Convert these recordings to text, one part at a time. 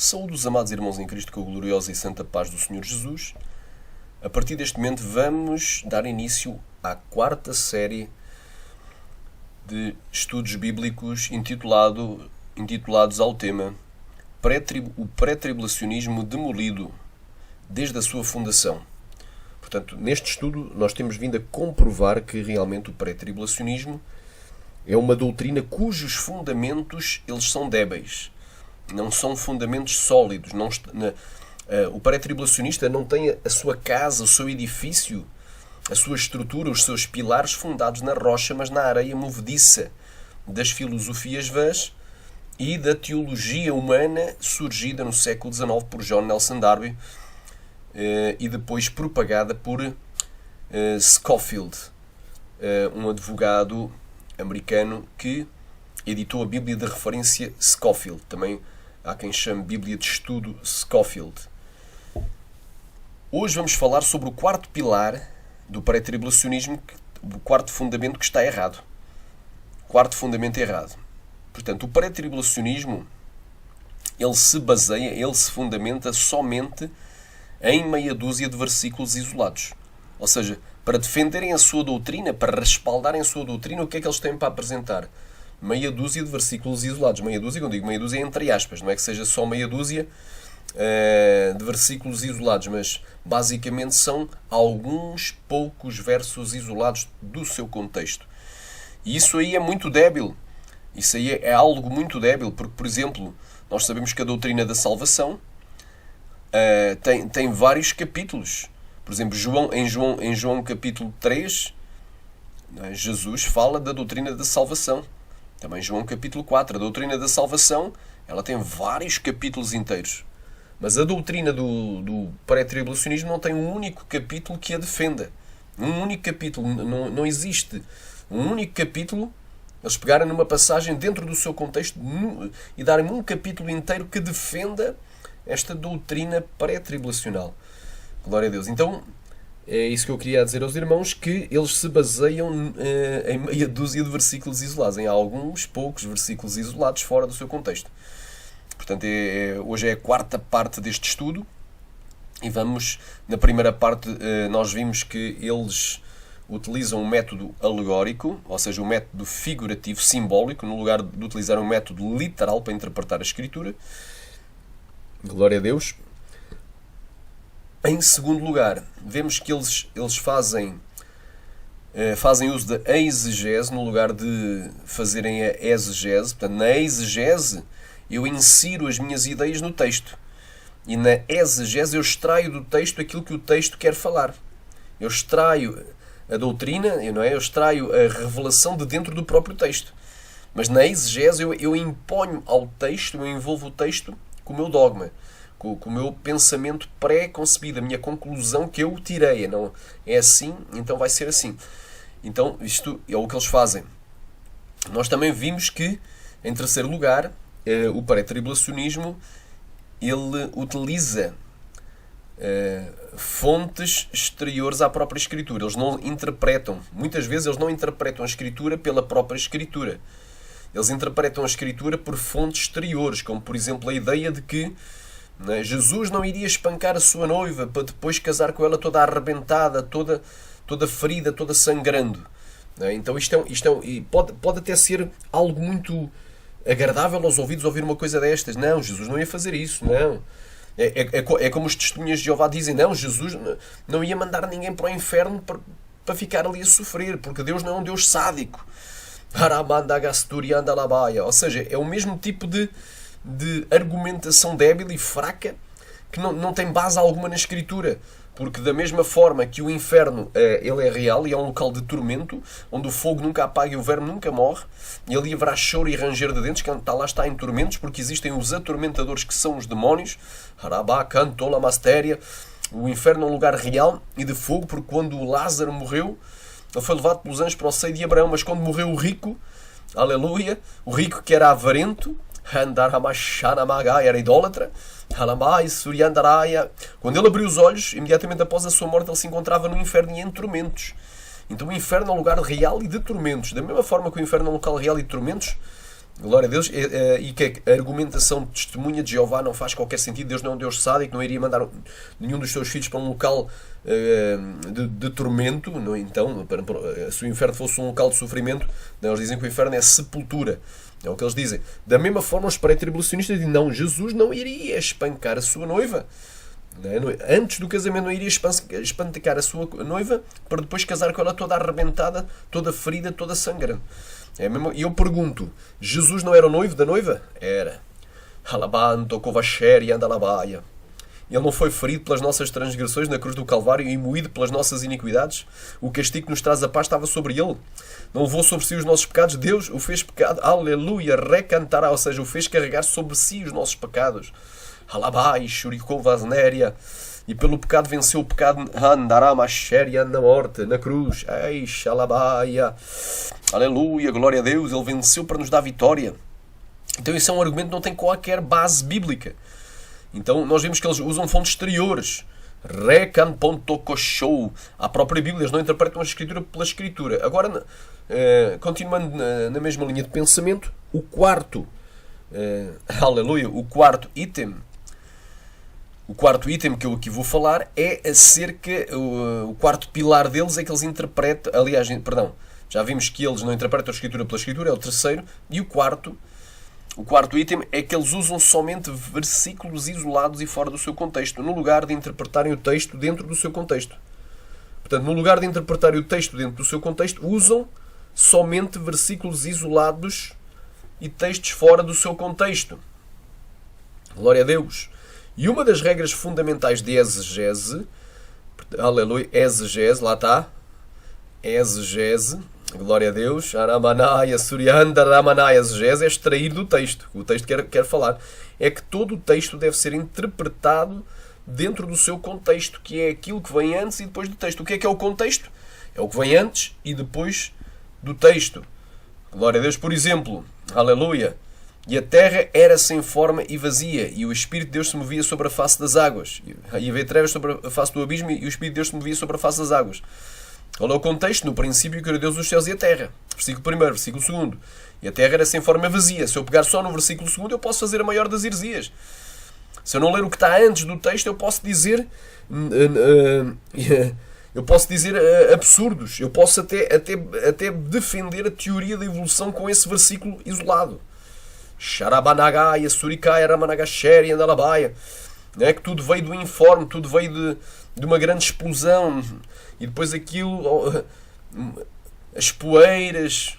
Saúde os amados irmãos em Cristo com a gloriosa e santa paz do Senhor Jesus. A partir deste momento vamos dar início à quarta série de estudos bíblicos intitulados ao tema o pré-tribulacionismo demolido desde a sua fundação. Portanto, neste estudo nós temos vindo a comprovar que realmente o pré-tribulacionismo é uma doutrina cujos fundamentos eles são débeis. Não são fundamentos sólidos. O pré-tribulacionista não tem a sua casa, o seu edifício, a sua estrutura, os seus pilares fundados na rocha, mas na areia movediça das filosofias vãs e da teologia humana surgida no século XIX por John Nelson Darby e depois propagada por Scofield, um advogado americano que editou a Bíblia de referência Scofield. Também há quem chame Bíblia de Estudo Scofield. Hoje vamos falar sobre o quarto pilar do pré-tribulacionismo, o quarto fundamento que está errado. Quarto fundamento errado. Portanto, o pré-tribulacionismo ele se fundamenta somente em meia dúzia de versículos isolados. Ou seja, para defenderem a sua doutrina, para respaldarem a sua doutrina, o que é que eles têm para apresentar? Meia dúzia de versículos isolados. Meia dúzia, quando digo meia dúzia, é entre aspas. Não é que seja só meia dúzia de versículos isolados, mas basicamente são alguns poucos versos isolados do seu contexto. E isso aí é muito débil. Isso aí é algo muito débil, porque, por exemplo, nós sabemos que a doutrina da salvação tem vários capítulos. Por exemplo, em João capítulo 3, Jesus fala da doutrina da salvação. Também João capítulo 4, a doutrina da salvação, ela tem vários capítulos inteiros. Mas a doutrina do pré-tribulacionismo não tem um único capítulo que a defenda. Um único capítulo. Não existe um único capítulo. Eles pegarem numa passagem dentro do seu contexto e darem um capítulo inteiro que defenda esta doutrina pré-tribulacional. Glória a Deus. Então, é isso que eu queria dizer aos irmãos, que eles se baseiam em meia dúzia de versículos isolados, em alguns poucos versículos isolados fora do seu contexto. Portanto, hoje é a quarta parte deste estudo e vamos, na primeira parte, nós vimos que eles utilizam um método alegórico, ou seja, um método figurativo, simbólico, no lugar de utilizar um método literal para interpretar a Escritura. Glória a Deus. Em segundo lugar, vemos que eles fazem uso da exegese no lugar de fazerem a exegese. Portanto, na exegese eu insiro as minhas ideias no texto. E na exegese eu extraio do texto aquilo que o texto quer falar. Eu extraio a doutrina, não é? Eu extraio a revelação de dentro do próprio texto. Mas na exegese eu imponho ao texto, eu envolvo o texto com o meu dogma, com o meu pensamento pré-concebido, a minha conclusão que eu tirei. Não é assim, então vai ser assim. Então, isto é o que eles fazem. Nós também vimos que, em terceiro lugar, o pré-tribulacionismo ele utiliza fontes exteriores à própria Escritura. Eles não interpretam, muitas vezes eles não interpretam a Escritura pela própria Escritura. Eles interpretam a Escritura por fontes exteriores, como por exemplo a ideia de que Jesus não iria espancar a sua noiva para depois casar com ela toda arrebentada, toda ferida, toda sangrando. Então pode até ser algo muito agradável aos ouvidos ouvir uma coisa destas. Não, Jesus não ia fazer isso, não. É como os testemunhas de Jeová dizem, não, Jesus não ia mandar ninguém para o inferno para ficar ali a sofrer, porque Deus não é um Deus sádico. Ou seja, é o mesmo tipo de argumentação débil e fraca que não tem base alguma na Escritura. Porque da mesma forma que o inferno ele é real e é um local de tormento, onde o fogo nunca apaga e o verme nunca morre, e ali haverá choro e ranger de dentes, que lá está em tormentos, porque existem os atormentadores que são os demónios. O inferno é um lugar real e de fogo, porque quando Lázaro morreu, ele foi levado pelos anjos para o seio de Abraão, mas quando morreu o rico, aleluia, o rico que era avarento, era idólatra, quando ele abriu os olhos, imediatamente após a sua morte, ele se encontrava no inferno e em tormentos. Então o inferno é um lugar real e de tormentos. Da mesma forma que o inferno é um local real e de tormentos, Glória a Deus. E que a argumentação de testemunha de Jeová não faz qualquer sentido. Deus não é um Deus sádico, não iria mandar nenhum dos seus filhos para um local de tormento. Não? Então, se o inferno fosse um local de sofrimento, eles dizem que o inferno é sepultura. É o que eles dizem. Da mesma forma, os pré-tribulacionistas dizem, não, Jesus não iria espancar a sua noiva. Antes do casamento não iria espancar a sua noiva para depois casar com ela toda arrebentada, toda ferida, toda sangrando. E eu pergunto, Jesus não era o noivo da noiva? Era. Alabanto, kovasher e andalabaia. Ele não foi ferido pelas nossas transgressões na cruz do Calvário e moído pelas nossas iniquidades? O castigo que nos traz a paz estava sobre ele. Não levou sobre si os nossos pecados? Deus o fez pecado. Aleluia, recantará, ou seja, o fez carregar sobre si os nossos pecados. Alabai, shurikov vasnéria. E pelo pecado venceu o pecado. Andará mashéria na morte, na cruz. Ei, xalabaia. Aleluia, glória a Deus. Ele venceu para nos dar vitória. Então isso é um argumento que não tem qualquer base bíblica. Então nós vemos que eles usam fontes exteriores. Recan.coshou. A própria Bíblia, eles não interpretam a Escritura pela Escritura. Agora, continuando na mesma linha de pensamento, o quarto, aleluia, o quarto item que eu aqui vou falar é acerca, o quarto pilar deles é que eles interpretam, aliás, perdão, já vimos que eles não interpretam a Escritura pela Escritura, é o terceiro, e o quarto item é que eles usam somente versículos isolados e fora do seu contexto, no lugar de interpretarem o texto dentro do seu contexto. Portanto, no lugar de interpretarem o texto dentro do seu contexto, usam somente versículos isolados e textos fora do seu contexto. Glória a Deus. E uma das regras fundamentais de exegese, aleluia, exegese, lá está, exegese, glória a Deus, aramanaya, surianda, aramanaya, exegese, é extrair do texto. O texto quer falar. É que todo o texto deve ser interpretado dentro do seu contexto, que é aquilo que vem antes e depois do texto. O que é o contexto? É o que vem antes e depois do texto. Glória a Deus. Por exemplo, aleluia, e a terra era sem forma e vazia, e o Espírito de Deus se movia sobre a face das águas. E havia trevas sobre a face do abismo, e o Espírito de Deus se movia sobre a face das águas. Qual é o contexto? No princípio criou Deus os céus e a terra. Versículo 1, versículo 2. E a terra era sem forma e vazia. Se eu pegar só no versículo 2, eu posso fazer a maior das heresias. Se eu não ler o que está antes do texto, eu posso dizer absurdos. Eu posso até defender a teoria da evolução com esse versículo isolado. Xarabanagaya, Surikaya, Ramanagasheri, Andalabaia. É que tudo veio do informe, tudo veio de uma grande explosão. E depois aquilo, as poeiras,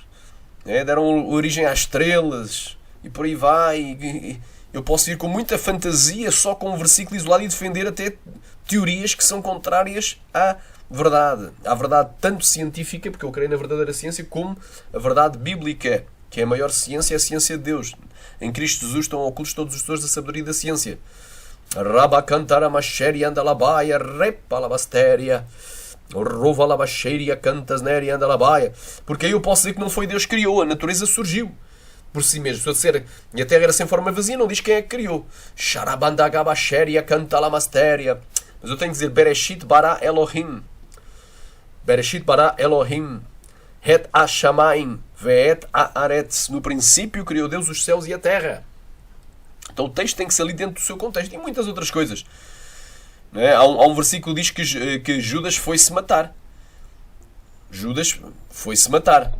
deram origem às estrelas. E por aí vai. Eu posso ir com muita fantasia, só com um versículo isolado, e defender até teorias que são contrárias à verdade. À verdade tanto científica, porque eu creio na verdadeira ciência, como a verdade bíblica, que é a maior ciência, é a ciência de Deus. Em Cristo Jesus estão ocultos todos os tesouros da sabedoria e da ciência. Rabacantara masheria andalabaia, repalabastéria, rovalabasheria cantasnéria andalabaia. Porque aí eu posso dizer que não foi Deus que criou, a natureza surgiu por si mesmo. Se eu disser e a terra era sem forma vazia, não diz quem é que criou. Charabandagabasheria cantalamastéria. Mas eu tenho que dizer Bereshit bara Elohim. Bereshit bara Elohim. Het Hashamayim ve'et haaretz. No princípio criou Deus os céus e a terra. Então o texto tem que ser ali dentro do seu contexto. E muitas outras coisas. Não é? Há um versículo que diz que Judas foi-se matar. Judas foi-se matar.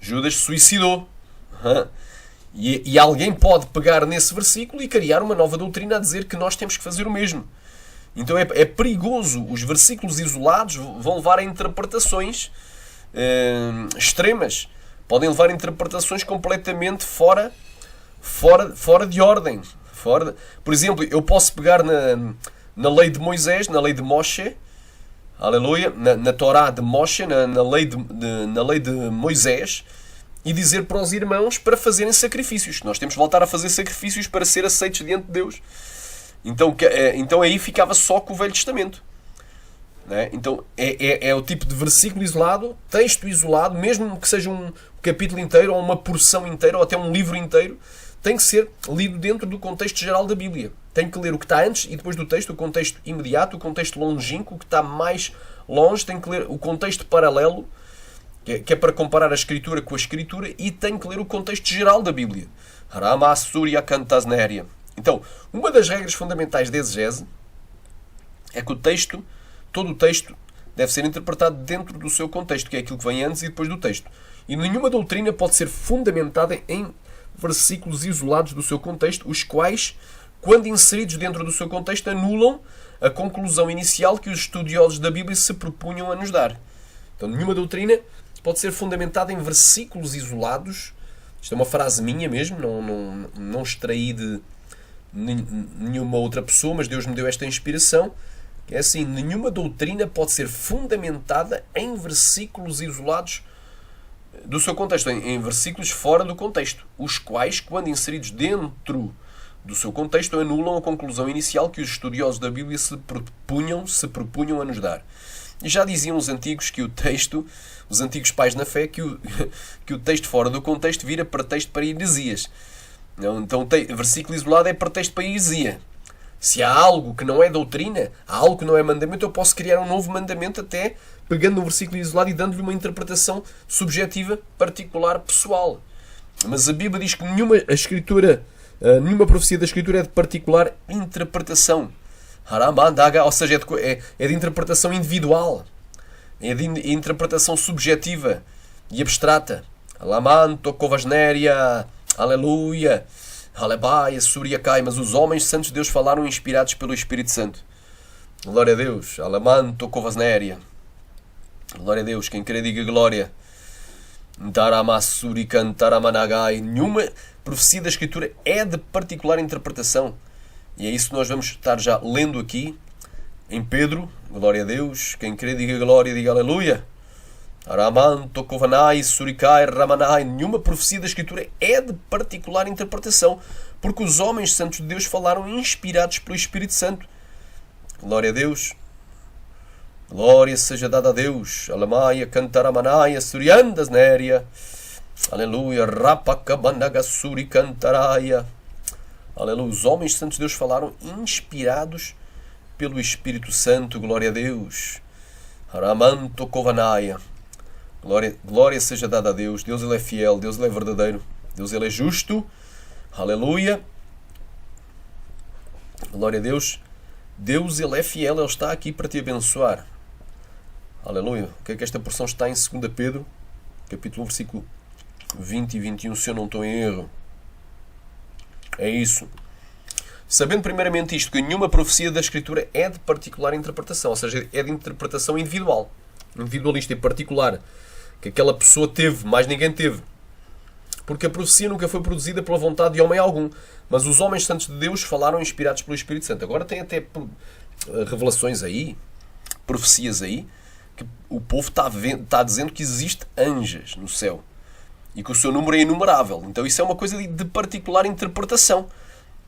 Judas suicidou. E alguém pode pegar nesse versículo e criar uma nova doutrina a dizer que nós temos que fazer o mesmo. Então é perigoso. Os versículos isolados vão levar a interpretações extremas. Podem levar a interpretações completamente fora de ordem. Por exemplo, eu posso pegar na lei de Moisés, na lei de Moshe, aleluia, na Torá de Moshe, na lei de Moisés, e dizer para os irmãos para fazerem sacrifícios. Nós temos de voltar a fazer sacrifícios para ser aceitos diante de Deus. Então aí ficava só com o Velho Testamento. Né? Então é o tipo de versículo isolado, texto isolado, mesmo que seja um capítulo inteiro, ou uma porção inteira, ou até um livro inteiro, tem que ser lido dentro do contexto geral da Bíblia. Tem que ler o que está antes e depois do texto, o contexto imediato, o contexto longínquo, o que está mais longe, tem que ler o contexto paralelo, que é para comparar a Escritura com a Escritura, e tem que ler o contexto geral da Bíblia. Rama Surya Cantasnéria. Então, uma das regras fundamentais da exegese é que todo o texto, deve ser interpretado dentro do seu contexto, que é aquilo que vem antes e depois do texto. E nenhuma doutrina pode ser fundamentada em versículos isolados do seu contexto, os quais, quando inseridos dentro do seu contexto, anulam a conclusão inicial que os estudiosos da Bíblia se propunham a nos dar. Então, nenhuma doutrina pode ser fundamentada em versículos isolados. Isto é uma frase minha mesmo, não extraí de nenhuma outra pessoa, mas Deus me deu esta inspiração. É assim, nenhuma doutrina pode ser fundamentada em versículos isolados do seu contexto, em versículos fora do contexto, os quais, quando inseridos dentro do seu contexto, anulam a conclusão inicial que os estudiosos da Bíblia se propunham a nos dar. E já diziam os antigos que os antigos pais na fé, que o texto fora do contexto vira pretexto para heresias. Então, versículo isolado é pretexto para heresia. Se há algo que não é doutrina, há algo que não é mandamento, eu posso criar um novo mandamento até pegando um versículo isolado e dando-lhe uma interpretação subjetiva, particular, pessoal. Mas a Bíblia diz que nenhuma profecia da Escritura é de particular interpretação. Ou seja, é de interpretação individual. É de interpretação subjetiva e abstrata. Alamanto, Kovasnéria, Aleluia, Alebaia, Suriacai. Mas os homens santos de Deus falaram inspirados pelo Espírito Santo. Glória a Deus. Alamanto, Kovasnéria. Glória a Deus. Quem quer diga glória. Daramassurican, Taramanagai. Nenhuma profecia da Escritura é de particular interpretação. E é isso que nós vamos estar já lendo aqui em Pedro. Glória a Deus. Quem crê diga glória, diga aleluia. Aramanto, Kovanai, Surikai, Ramanai. Nenhuma profecia da Escritura é de particular interpretação, porque os homens santos de Deus falaram inspirados pelo Espírito Santo. Glória a Deus. Glória seja dada a Deus. Alamaia, Cantaramanaia, Suriandas, Néria. Aleluia. Rapacabanaga, Suricantaraia. Aleluia. Os homens santos de Deus falaram inspirados pelo Espírito Santo. Glória a Deus. Aramanto Kovanaya. Glória seja dada a Deus. Deus ele é fiel. Deus ele é verdadeiro. Deus ele é justo. Aleluia. Glória a Deus. Deus ele é fiel. Ele está aqui para te abençoar. Aleluia. O que é que esta porção está em 2 Pedro, capítulo 1, versículo 20 e 21, se eu não estou em erro. É isso. Sabendo primeiramente isto, que nenhuma profecia da Escritura é de particular interpretação, ou seja, é de interpretação individual, individualista e particular, que aquela pessoa teve, mais ninguém teve. Porque a profecia nunca foi produzida pela vontade de homem algum, mas os homens santos de Deus falaram inspirados pelo Espírito Santo. Agora tem até revelações aí, profecias aí, que o povo está dizendo que existe anjos no céu e que o seu número é inumerável. Então isso é uma coisa de particular interpretação.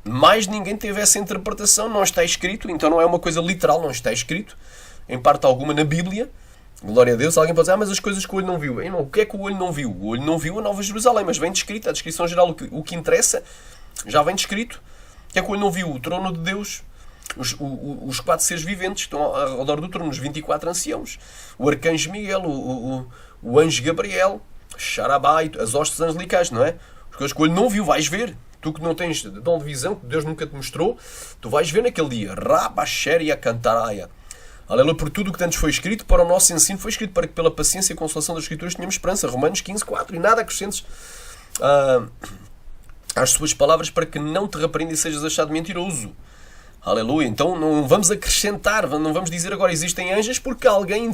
Mais ninguém teve essa interpretação, não está escrito, então não é uma coisa literal, não está escrito em parte alguma na Bíblia. Glória a Deus. Alguém pode dizer, mas as coisas que o olho não viu. Não, o que é que o olho não viu? O olho não viu a Nova Jerusalém, mas vem descrito, a descrição geral, o que interessa, já vem descrito. O que é que o olho não viu? O trono de Deus, os 4 seres viventes que estão ao redor do trono, os 24 anciãos, o arcanjo Miguel, o anjo Gabriel, Xarabai, as hostes angelicais, não é? As coisas que o olho não viu, vais ver. Tu que não tens dom de visão, que Deus nunca te mostrou, tu vais ver naquele dia. Rabasheria Cantaraia. Aleluia, por tudo o que antes foi escrito, para o nosso ensino foi escrito, para que pela paciência e consolação das Escrituras tenhamos esperança. Romanos 15, 4. E nada acrescentes às suas palavras, para que não te repreenda e sejas achado mentiroso. Aleluia. Então não vamos acrescentar, não vamos dizer agora existem anjos, porque alguém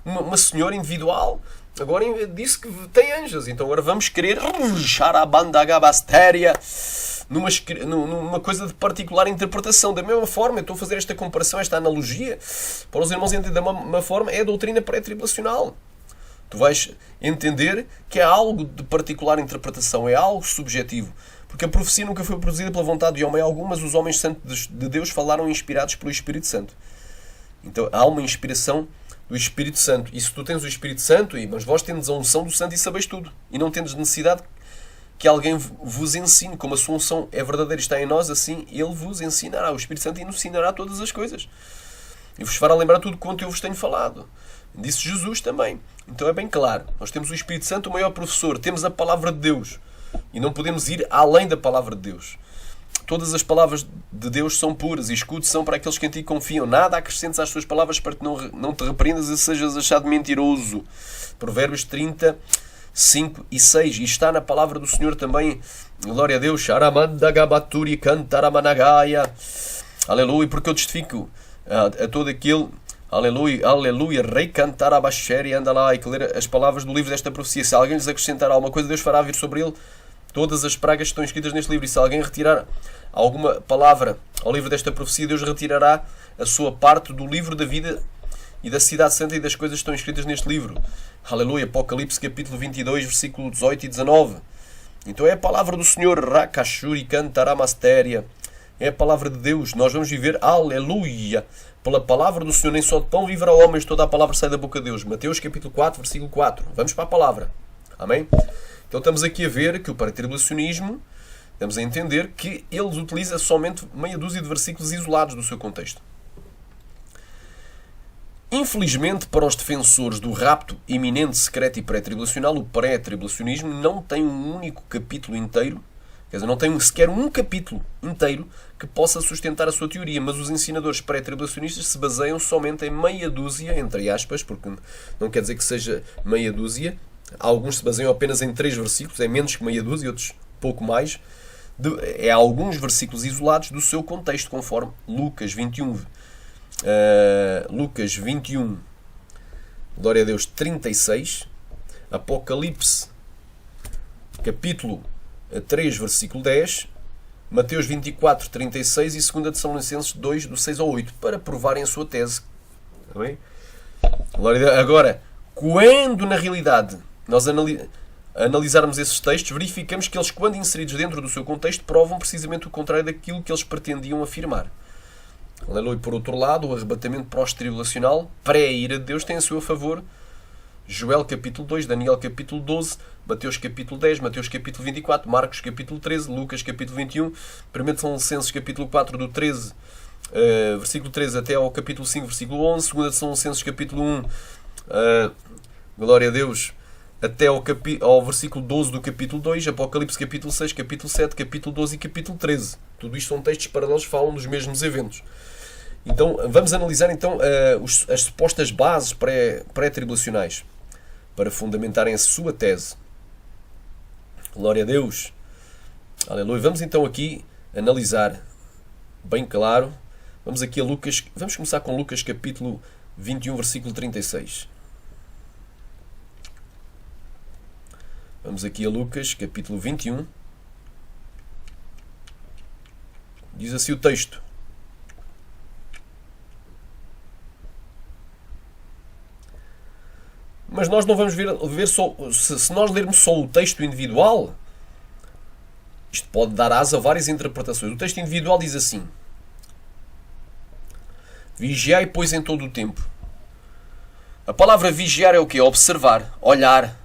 uma senhora individual agora disse que tem anjos. Então agora vamos querer numa coisa de particular interpretação. Da mesma forma, eu estou a fazer esta comparação, esta analogia, para os irmãos entenderem da mesma forma, é a doutrina pré-tribulacional. Tu vais entender que é algo de particular interpretação, é algo subjetivo. Porque a profecia nunca foi produzida pela vontade de homem algum, mas os homens santos de Deus falaram inspirados pelo Espírito Santo. Então há uma inspiração do Espírito Santo. E se tu tens o Espírito Santo, mas vós tendes a unção do Santo e sabeis tudo. E não tendes necessidade que alguém vos ensine. Como a sua unção é verdadeira e está em nós, assim Ele vos ensinará. O Espírito Santo ensinará todas as coisas. E vos fará lembrar tudo quanto eu vos tenho falado. Disse Jesus também. Então é bem claro. Nós temos o Espírito Santo, o maior professor. Temos a palavra de Deus. E não podemos ir além da palavra de Deus. Todas as palavras de Deus são puras e escudos são para aqueles que em ti confiam. Nada acrescentes às tuas palavras para que não te repreendas e sejas achado mentiroso. Provérbios 30, 5 e 6. E está na palavra do Senhor também. Glória a Deus. Sharamandagabaturi cantaramanagaia. Aleluia. Porque eu testifico a todo aquele... Aleluia, aleluia, rei cantar a baxéria, anda lá e que ler as palavras do livro desta profecia. Se alguém lhes acrescentar alguma coisa, Deus fará vir sobre ele todas as pragas que estão escritas neste livro. E se alguém retirar alguma palavra ao livro desta profecia, Deus retirará a sua parte do livro da vida e da cidade santa e das coisas que estão escritas neste livro. Aleluia, Apocalipse capítulo 22, versículo 18 e 19. Então é a palavra do Senhor, Rakashuri Cantaramastéria. É a palavra de Deus. Nós vamos viver, aleluia, pela palavra do Senhor. Nem só de pão viverá o homem, mas toda a palavra sai da boca de Deus. Mateus capítulo 4, versículo 4. Vamos para a palavra. Amém? Então estamos aqui a ver que o pré-tribulacionismo, estamos a entender que ele utiliza somente meia dúzia de versículos isolados do seu contexto. Infelizmente, para os defensores do rapto iminente, secreto e pré-tribulacional, o pré-tribulacionismo não tem um único capítulo inteiro. Quer dizer, não tem sequer um capítulo inteiro que possa sustentar a sua teoria, mas os ensinadores pré-tribulacionistas se baseiam somente em meia dúzia, entre aspas, porque não quer dizer que seja meia dúzia. Alguns se baseiam apenas em 3 versículos, é menos que meia dúzia, outros pouco mais. É alguns versículos isolados do seu contexto, conforme Lucas 21. Lucas 21, glória a Deus, 36. Apocalipse, capítulo 3, versículo 10, Mateus 24, 36 e 2 Tessalonicenses 2, do 6 ao 8, para provarem a sua tese. Está bem? Agora, quando na realidade nós analisarmos esses textos, verificamos que eles, quando inseridos dentro do seu contexto, provam precisamente o contrário daquilo que eles pretendiam afirmar. Aleluia. Por outro lado, o arrebatamento pós-tribulacional, pré-ira de Deus, tem a seu favor Joel capítulo 2, Daniel capítulo 12, Mateus capítulo 10, Mateus capítulo 24, Marcos capítulo 13, Lucas capítulo 21, 1 Tessalonicenses capítulo 4, do 13, versículo 13 até ao capítulo 5, versículo 11, 2 Tessalonicenses capítulo 1, glória a Deus, até ao versículo 12 do capítulo 2, Apocalipse capítulo 6, capítulo 7, capítulo 12 e capítulo 13. Tudo isto são textos paralelos que falam dos mesmos eventos. Então, vamos analisar então as supostas bases pré-tribulacionais para fundamentarem a sua tese. Glória a Deus. Aleluia. Vamos então aqui analisar bem claro. Vamos aqui a Lucas. Vamos começar com Lucas capítulo 21, versículo 36. Vamos aqui a Lucas capítulo 21. Diz assim o texto. Mas nós não vamos ver só... Se nós lermos só o texto individual, isto pode dar asa a várias interpretações. O texto individual diz assim: vigiai, pois, em todo o tempo. A palavra vigiar é o quê? Observar, olhar,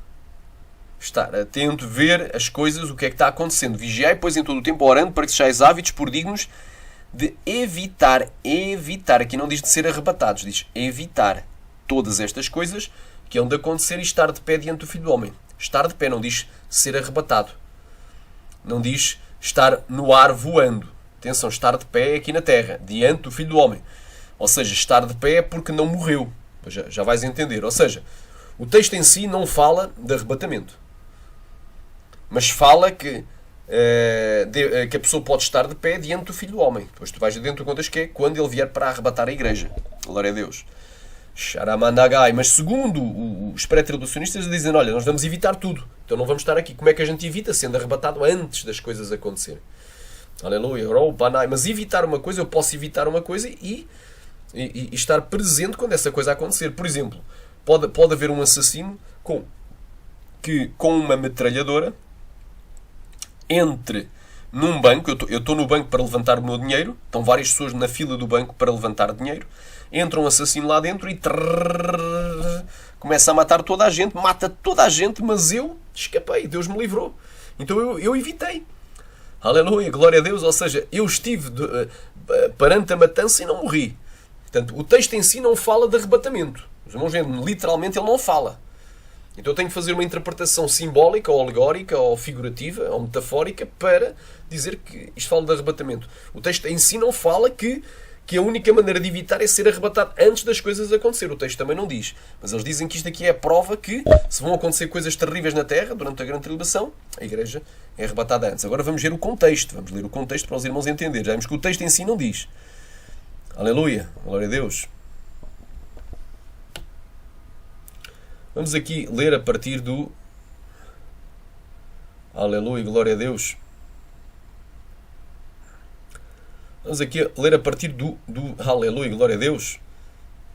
estar atento, ver as coisas, o que é que está acontecendo. Vigiai, pois, em todo o tempo, orando para que sejais ávidos por dignos de evitar, aqui não diz de ser arrebatados, diz evitar todas estas coisas que hão de acontecer e estar de pé diante do Filho do Homem. Estar de pé, não diz ser arrebatado. Não diz estar no ar voando. Atenção, estar de pé é aqui na terra, diante do Filho do Homem. Ou seja, estar de pé é porque não morreu. Já vais entender. Ou seja, o texto em si não fala de arrebatamento. Mas fala que a pessoa pode estar de pé diante do Filho do Homem. Depois tu vais dentro do contexto que é quando ele vier para arrebatar a igreja. Glória a Deus. Sharamandagai. Mas segundo os pré-tribulacionistas dizem, olha, nós vamos evitar tudo. Então não vamos estar aqui. Como é que a gente evita? Sendo arrebatado antes das coisas acontecerem. Aleluia. Mas evitar uma coisa, eu posso evitar uma coisa e estar presente quando essa coisa acontecer. Por exemplo, pode haver um assassino com uma metralhadora entre num banco. Eu estou no banco para levantar o meu dinheiro. Estão várias pessoas na fila do banco para levantar dinheiro. Entra um assassino lá dentro e começa a matar toda a gente, mata toda a gente, mas eu escapei, Deus me livrou. Então eu evitei. Aleluia, glória a Deus. Ou seja, eu estive perante a matança e não morri. Portanto, o texto em si não fala de arrebatamento. Os irmãos veem, literalmente ele não fala. Então eu tenho que fazer uma interpretação simbólica, ou alegórica, ou figurativa, ou metafórica, para dizer que isto fala de arrebatamento. O texto em si não fala que a única maneira de evitar é ser arrebatado antes das coisas acontecer. O texto também não diz. Mas eles dizem que isto aqui é a prova que, se vão acontecer coisas terríveis na Terra, durante a grande tribulação, a Igreja é arrebatada antes. Agora vamos ver o contexto. Vamos ler o contexto para os irmãos entenderem. Já vimos que o texto em si não diz. Aleluia. Glória a Deus. Vamos aqui ler a partir do... Aleluia, glória a Deus. Vamos aqui ler a partir do Aleluia, glória a Deus.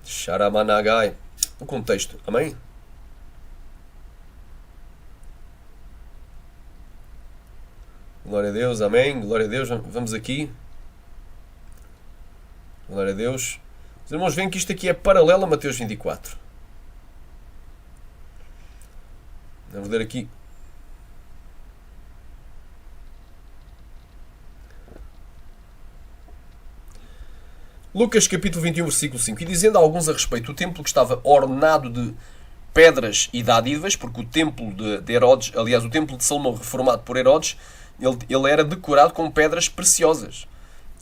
Sharamanagai. O contexto, amém? Glória a Deus, amém, glória a Deus. Vamos aqui. Glória a Deus. Os irmãos veem que isto aqui é paralelo a Mateus 24. Vamos ler aqui. Lucas capítulo 21, versículo 5. E dizendo a alguns a respeito do templo que estava ornado de pedras e dádivas, porque o templo de Herodes, aliás, o templo de Salomão reformado por Herodes, ele era decorado com pedras preciosas.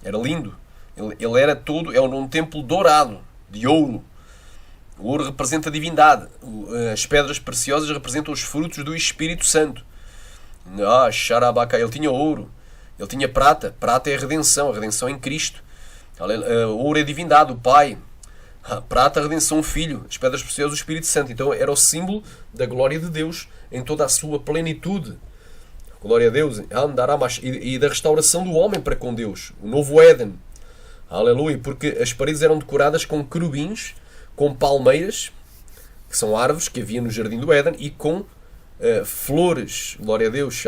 Era lindo. Ele era todo, é um templo dourado, de ouro. O ouro representa a divindade. As pedras preciosas representam os frutos do Espírito Santo. Ele tinha ouro. Ele tinha prata. Prata é a redenção em Cristo. O ouro é a divindade, o Pai. A prata, a redenção, o Filho. As pedras preciosas, o Espírito Santo. Então era o símbolo da glória de Deus em toda a sua plenitude. Glória a Deus. E da restauração do homem para com Deus. O novo Éden. Aleluia. Porque as paredes eram decoradas com querubins, com palmeiras, que são árvores que havia no Jardim do Éden, e com flores. Glória a Deus.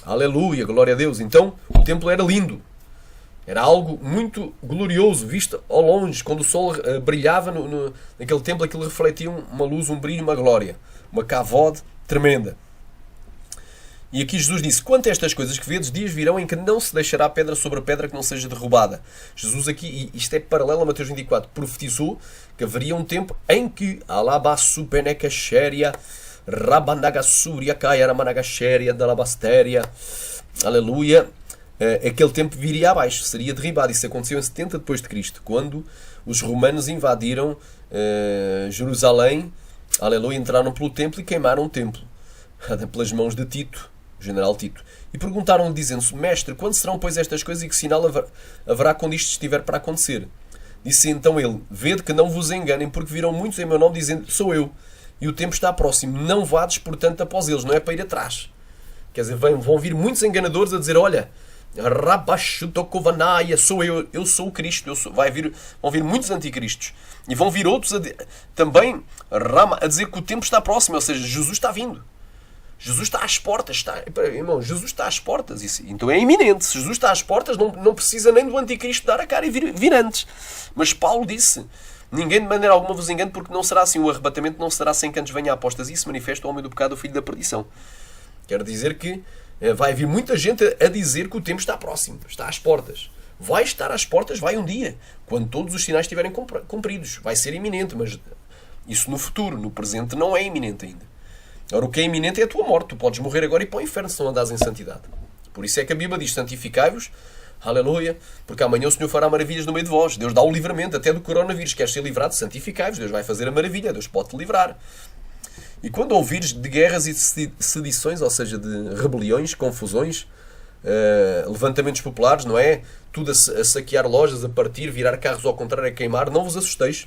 Aleluia, glória a Deus. Então, o templo era lindo. Era algo muito glorioso, visto ao longe. Quando o sol brilhava naquele templo, aquilo refletia uma luz, um brilho, uma glória. Uma kavod tremenda. E aqui Jesus disse, quanto a estas coisas que vedes, dias virão em que não se deixará pedra sobre pedra que não seja derrubada. Jesus aqui, e isto é paralelo a Mateus 24, profetizou que haveria um tempo em que Alabassu penekasheria, Rabanagasuria, Kayaramanagasheria, Dalabastéria, aleluia, aquele tempo viria abaixo, seria derribado. Isso aconteceu em 70 depois de Cristo, quando os romanos invadiram Jerusalém, aleluia, entraram pelo templo e queimaram o templo, pelas mãos de Tito, o general Tito. E perguntaram-lhe, dizendo-se, mestre, quando serão, pois, estas coisas e que sinal haverá quando isto estiver para acontecer? Disse então ele, vede que não vos enganem, porque virão muitos em meu nome, dizendo, sou eu, e o tempo está próximo, não vades, portanto, após eles, não é para ir atrás. Quer dizer, vão vir muitos enganadores a dizer, olha, sou eu sou o Cristo, vão vir muitos anticristos, e vão vir outros também a dizer que o tempo está próximo, ou seja, Jesus está vindo. Jesus está às portas. Irmão, Jesus está às portas. Isso, então é iminente. Se Jesus está às portas, não precisa nem do anticristo dar a cara e vir antes. Mas Paulo disse, ninguém de maneira alguma vos engane, porque não será assim. O arrebatamento não será sem que antes venha a apostas. Isso manifesta o homem do pecado, o filho da perdição. Quer dizer que vai haver muita gente a dizer que o tempo está próximo. Está às portas. Vai estar às portas, vai um dia. Quando todos os sinais estiverem cumpridos. Vai ser iminente, mas isso no futuro. No presente não é iminente ainda. Ora, o que é iminente é a tua morte. Tu podes morrer agora e ir para o inferno se não andares em santidade. Por isso é que a Bíblia diz, santificai-vos, aleluia, porque amanhã o Senhor fará maravilhas no meio de vós. Deus dá o livramento até do coronavírus. Queres ser livrado? Santificai-vos. Deus vai fazer a maravilha. Deus pode-te livrar. E quando ouvires de guerras e sedições, ou seja, de rebeliões, confusões, levantamentos populares, não é? Tudo a saquear lojas, a partir, virar carros ao contrário, a queimar, não vos assusteis.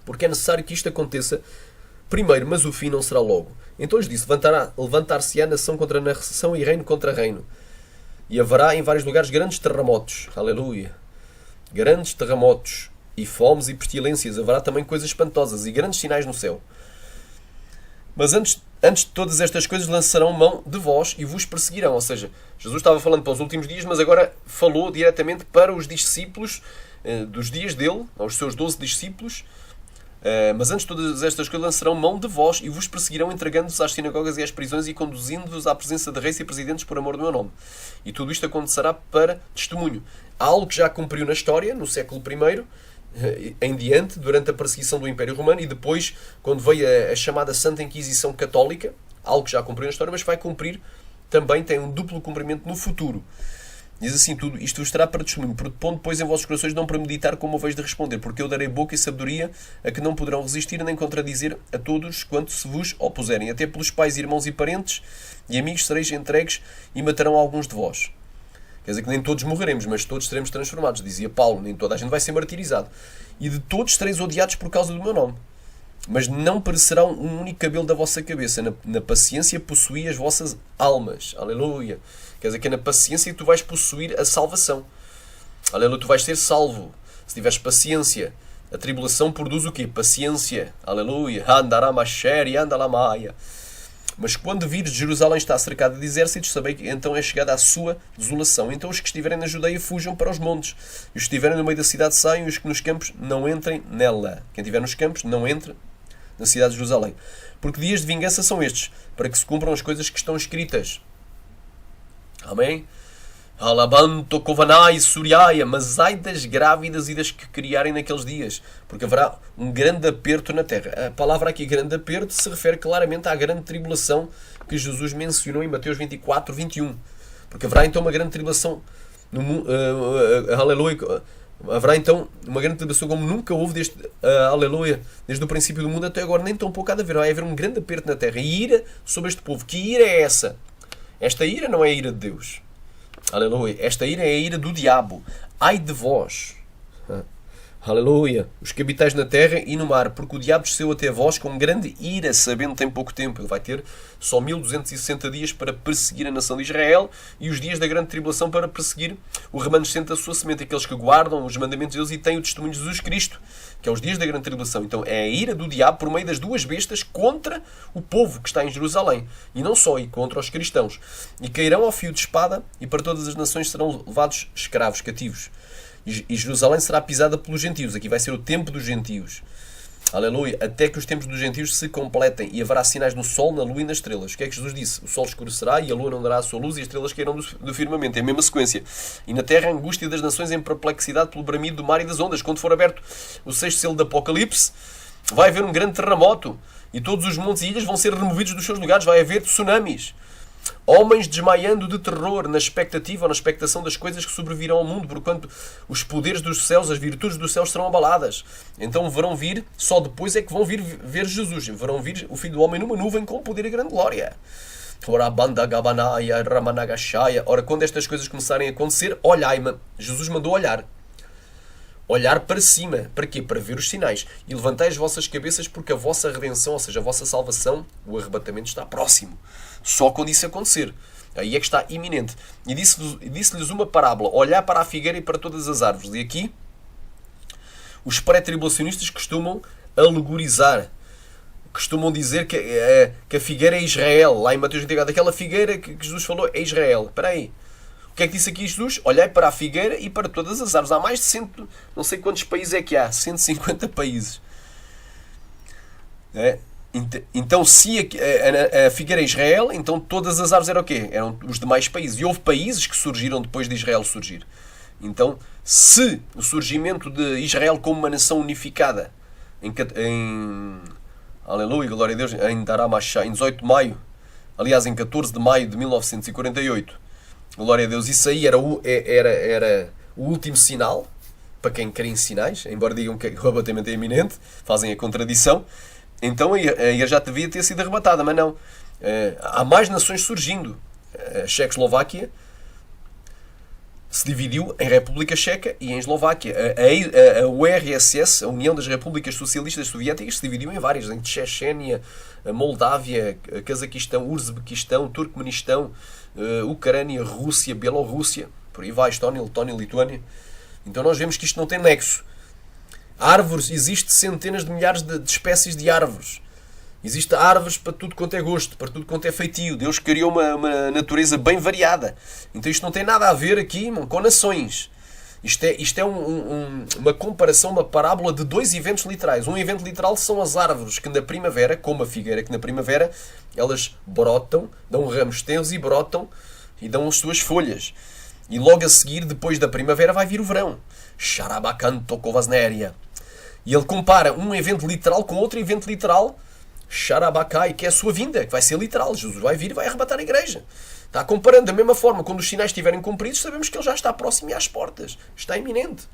Porque é necessário que isto aconteça primeiro, mas o fim não será logo. Então lhes disse, levantar-se-á nação contra nação e reino contra reino. E haverá em vários lugares grandes terremotos. Aleluia. Grandes terremotos e fomes e pestilências. Haverá também coisas espantosas e grandes sinais no céu. Mas antes de todas estas coisas lançarão mão de vós e vos perseguirão. Ou seja, Jesus estava falando para os últimos dias, mas agora falou diretamente para os discípulos dos dias dele, aos seus 12 discípulos. Mas antes de todas estas coisas lançarão mão de vós e vos perseguirão, entregando-vos às sinagogas e às prisões e conduzindo-vos à presença de reis e presidentes por amor do meu nome. E tudo isto acontecerá para testemunho. Há algo que já cumpriu na história, no século I, em diante, durante a perseguição do Império Romano, e depois, quando veio a chamada Santa Inquisição Católica, algo que já cumpriu na história, mas vai cumprir também, tem um duplo cumprimento no futuro. Diz assim: tudo isto vos terá para testemunho, propondo depois em vossos corações não para meditar como haveis de responder, porque eu darei boca e sabedoria a que não poderão resistir nem contradizer a todos quanto se vos opuserem. Até pelos pais, irmãos e parentes e amigos sereis entregues e matarão alguns de vós. Quer dizer que nem todos morreremos, mas todos seremos transformados. Dizia Paulo, nem toda a gente vai ser martirizado. E de todos sereis odiados por causa do meu nome. Mas não perecerá um único cabelo da vossa cabeça. Na paciência possuí as vossas almas. Aleluia. Quer dizer que é na paciência que tu vais possuir a salvação. Aleluia. Tu vais ser salvo. Se tiveres paciência. A tribulação produz o quê? Paciência. Aleluia. Andaramasheri, andalamaya. Mas quando vires Jerusalém está cercada de exércitos, sabei que então é chegada a sua desolação. Então os que estiverem na Judeia fujam para os montes. E os que estiverem no meio da cidade saiam, e os que nos campos não entrem nela. Quem estiver nos campos não entre na cidade de Jerusalém. Porque dias de vingança são estes, para que se cumpram as coisas que estão escritas. Amém? Alabanto, Kovanai, Suriaia, mas ai das grávidas e das que criarem naqueles dias, porque haverá um grande aperto na terra. A palavra aqui, grande aperto, se refere claramente à grande tribulação que Jesus mencionou em Mateus 24, 21. Porque haverá então uma grande tribulação no mundo. Aleluia. Haverá então uma grande tribulação como nunca houve aleluia, desde o princípio do mundo até agora, nem tão pouco há de haver. Vai haver um grande aperto na terra e ira sobre este povo. Que ira é essa? Esta ira não é a ira de Deus. Aleluia. Esta ira é a ira do diabo. Ai de vós. Aleluia. Os que habitais na terra e no mar, porque o diabo desceu até vós com grande ira, sabendo que tem pouco tempo. Ele vai ter só 1260 dias para perseguir a nação de Israel e os dias da grande tribulação para perseguir o remanescente da sua semente, aqueles que guardam os mandamentos de Deus e têm o testemunho de Jesus Cristo, que é os dias da grande tribulação. Então é a ira do diabo por meio das duas bestas contra o povo que está em Jerusalém. E não só, e contra os cristãos. E cairão ao fio de espada e para todas as nações serão levados escravos, cativos. E Jerusalém será pisada pelos gentios. Aqui vai ser o tempo dos gentios. Aleluia. Até que os tempos dos gentios se completem e haverá sinais no sol, na lua e nas estrelas. O que é que Jesus disse? O sol escurecerá e a lua não dará a sua luz e as estrelas cairão do firmamento. É a mesma sequência. E na terra a angústia das nações em perplexidade pelo bramido do mar e das ondas. Quando for aberto o sexto selo do Apocalipse, vai haver um grande terremoto e todos os montes e ilhas vão ser removidos dos seus lugares. Vai haver tsunamis. Homens desmaiando de terror na expectativa ou na expectação das coisas que sobrevirão ao mundo, porquanto os poderes dos céus, as virtudes dos céus serão abaladas. Então verão vir, só depois é que vão vir ver Jesus. Verão vir o Filho do Homem numa nuvem com poder e grande glória. Ora, quando estas coisas começarem a acontecer, olhai-me. Jesus mandou olhar. Olhar para cima. Para quê? Para ver os sinais. E levantai as vossas cabeças porque a vossa redenção, ou seja, a vossa salvação, o arrebatamento está próximo. Só quando isso acontecer. Aí é que está iminente. E disse-lhes uma parábola. Olhar para a figueira e para todas as árvores. E aqui, os pré-tribulacionistas costumam alegorizar. Costumam dizer que a figueira é Israel. Lá em Mateus 24, aquela figueira que Jesus falou é Israel. Espera aí. O que é que disse aqui Jesus? Olhai para a figueira e para todas as árvores. Há mais de não sei quantos países é que há. 150 países. Então, se a figueira é Israel, então todas as árvores eram o quê? Eram os demais países. E houve países que surgiram depois de Israel surgir. Então, se o surgimento de Israel como uma nação unificada aleluia, glória a Deus, em Daramashá, em 18 de maio, aliás, em 14 de maio de 1948, glória a Deus, isso aí era o último sinal, para quem crê em sinais, embora digam que o abatimento é iminente, fazem a contradição. Então a ilha já devia ter sido arrebatada, mas não. Há mais nações surgindo. A Checoslováquia se dividiu em República Checa e em Eslováquia. A URSS, a União das Repúblicas Socialistas Soviéticas, se dividiu em várias, em Chechênia, Moldávia, Cazaquistão, Uzbequistão, Turcomenistão, Ucrânia, Rússia, Bielorrússia, por aí vai, Estónia, Letónia, Lituânia. Então nós vemos que isto não tem nexo. Árvores, existem centenas de milhares de espécies de árvores. Existem árvores para tudo quanto é gosto, para tudo quanto é feitio. Deus criou uma natureza bem variada. Então isto não tem nada a ver aqui com nações. Isto é uma comparação, uma parábola de dois eventos literais. Um evento literal são as árvores que na primavera, como a figueira, que na primavera elas brotam, dão ramos tenros e brotam e dão as suas folhas. E logo a seguir, depois da primavera, vai vir o verão. Sharabakanto Kovasneria. E ele compara um evento literal com outro evento literal, Sharabakai, que é a sua vinda, que vai ser literal. Jesus vai vir e vai arrebatar a igreja. Está comparando da mesma forma. Quando os sinais estiverem cumpridos, sabemos que ele já está próximo e às portas. Está iminente.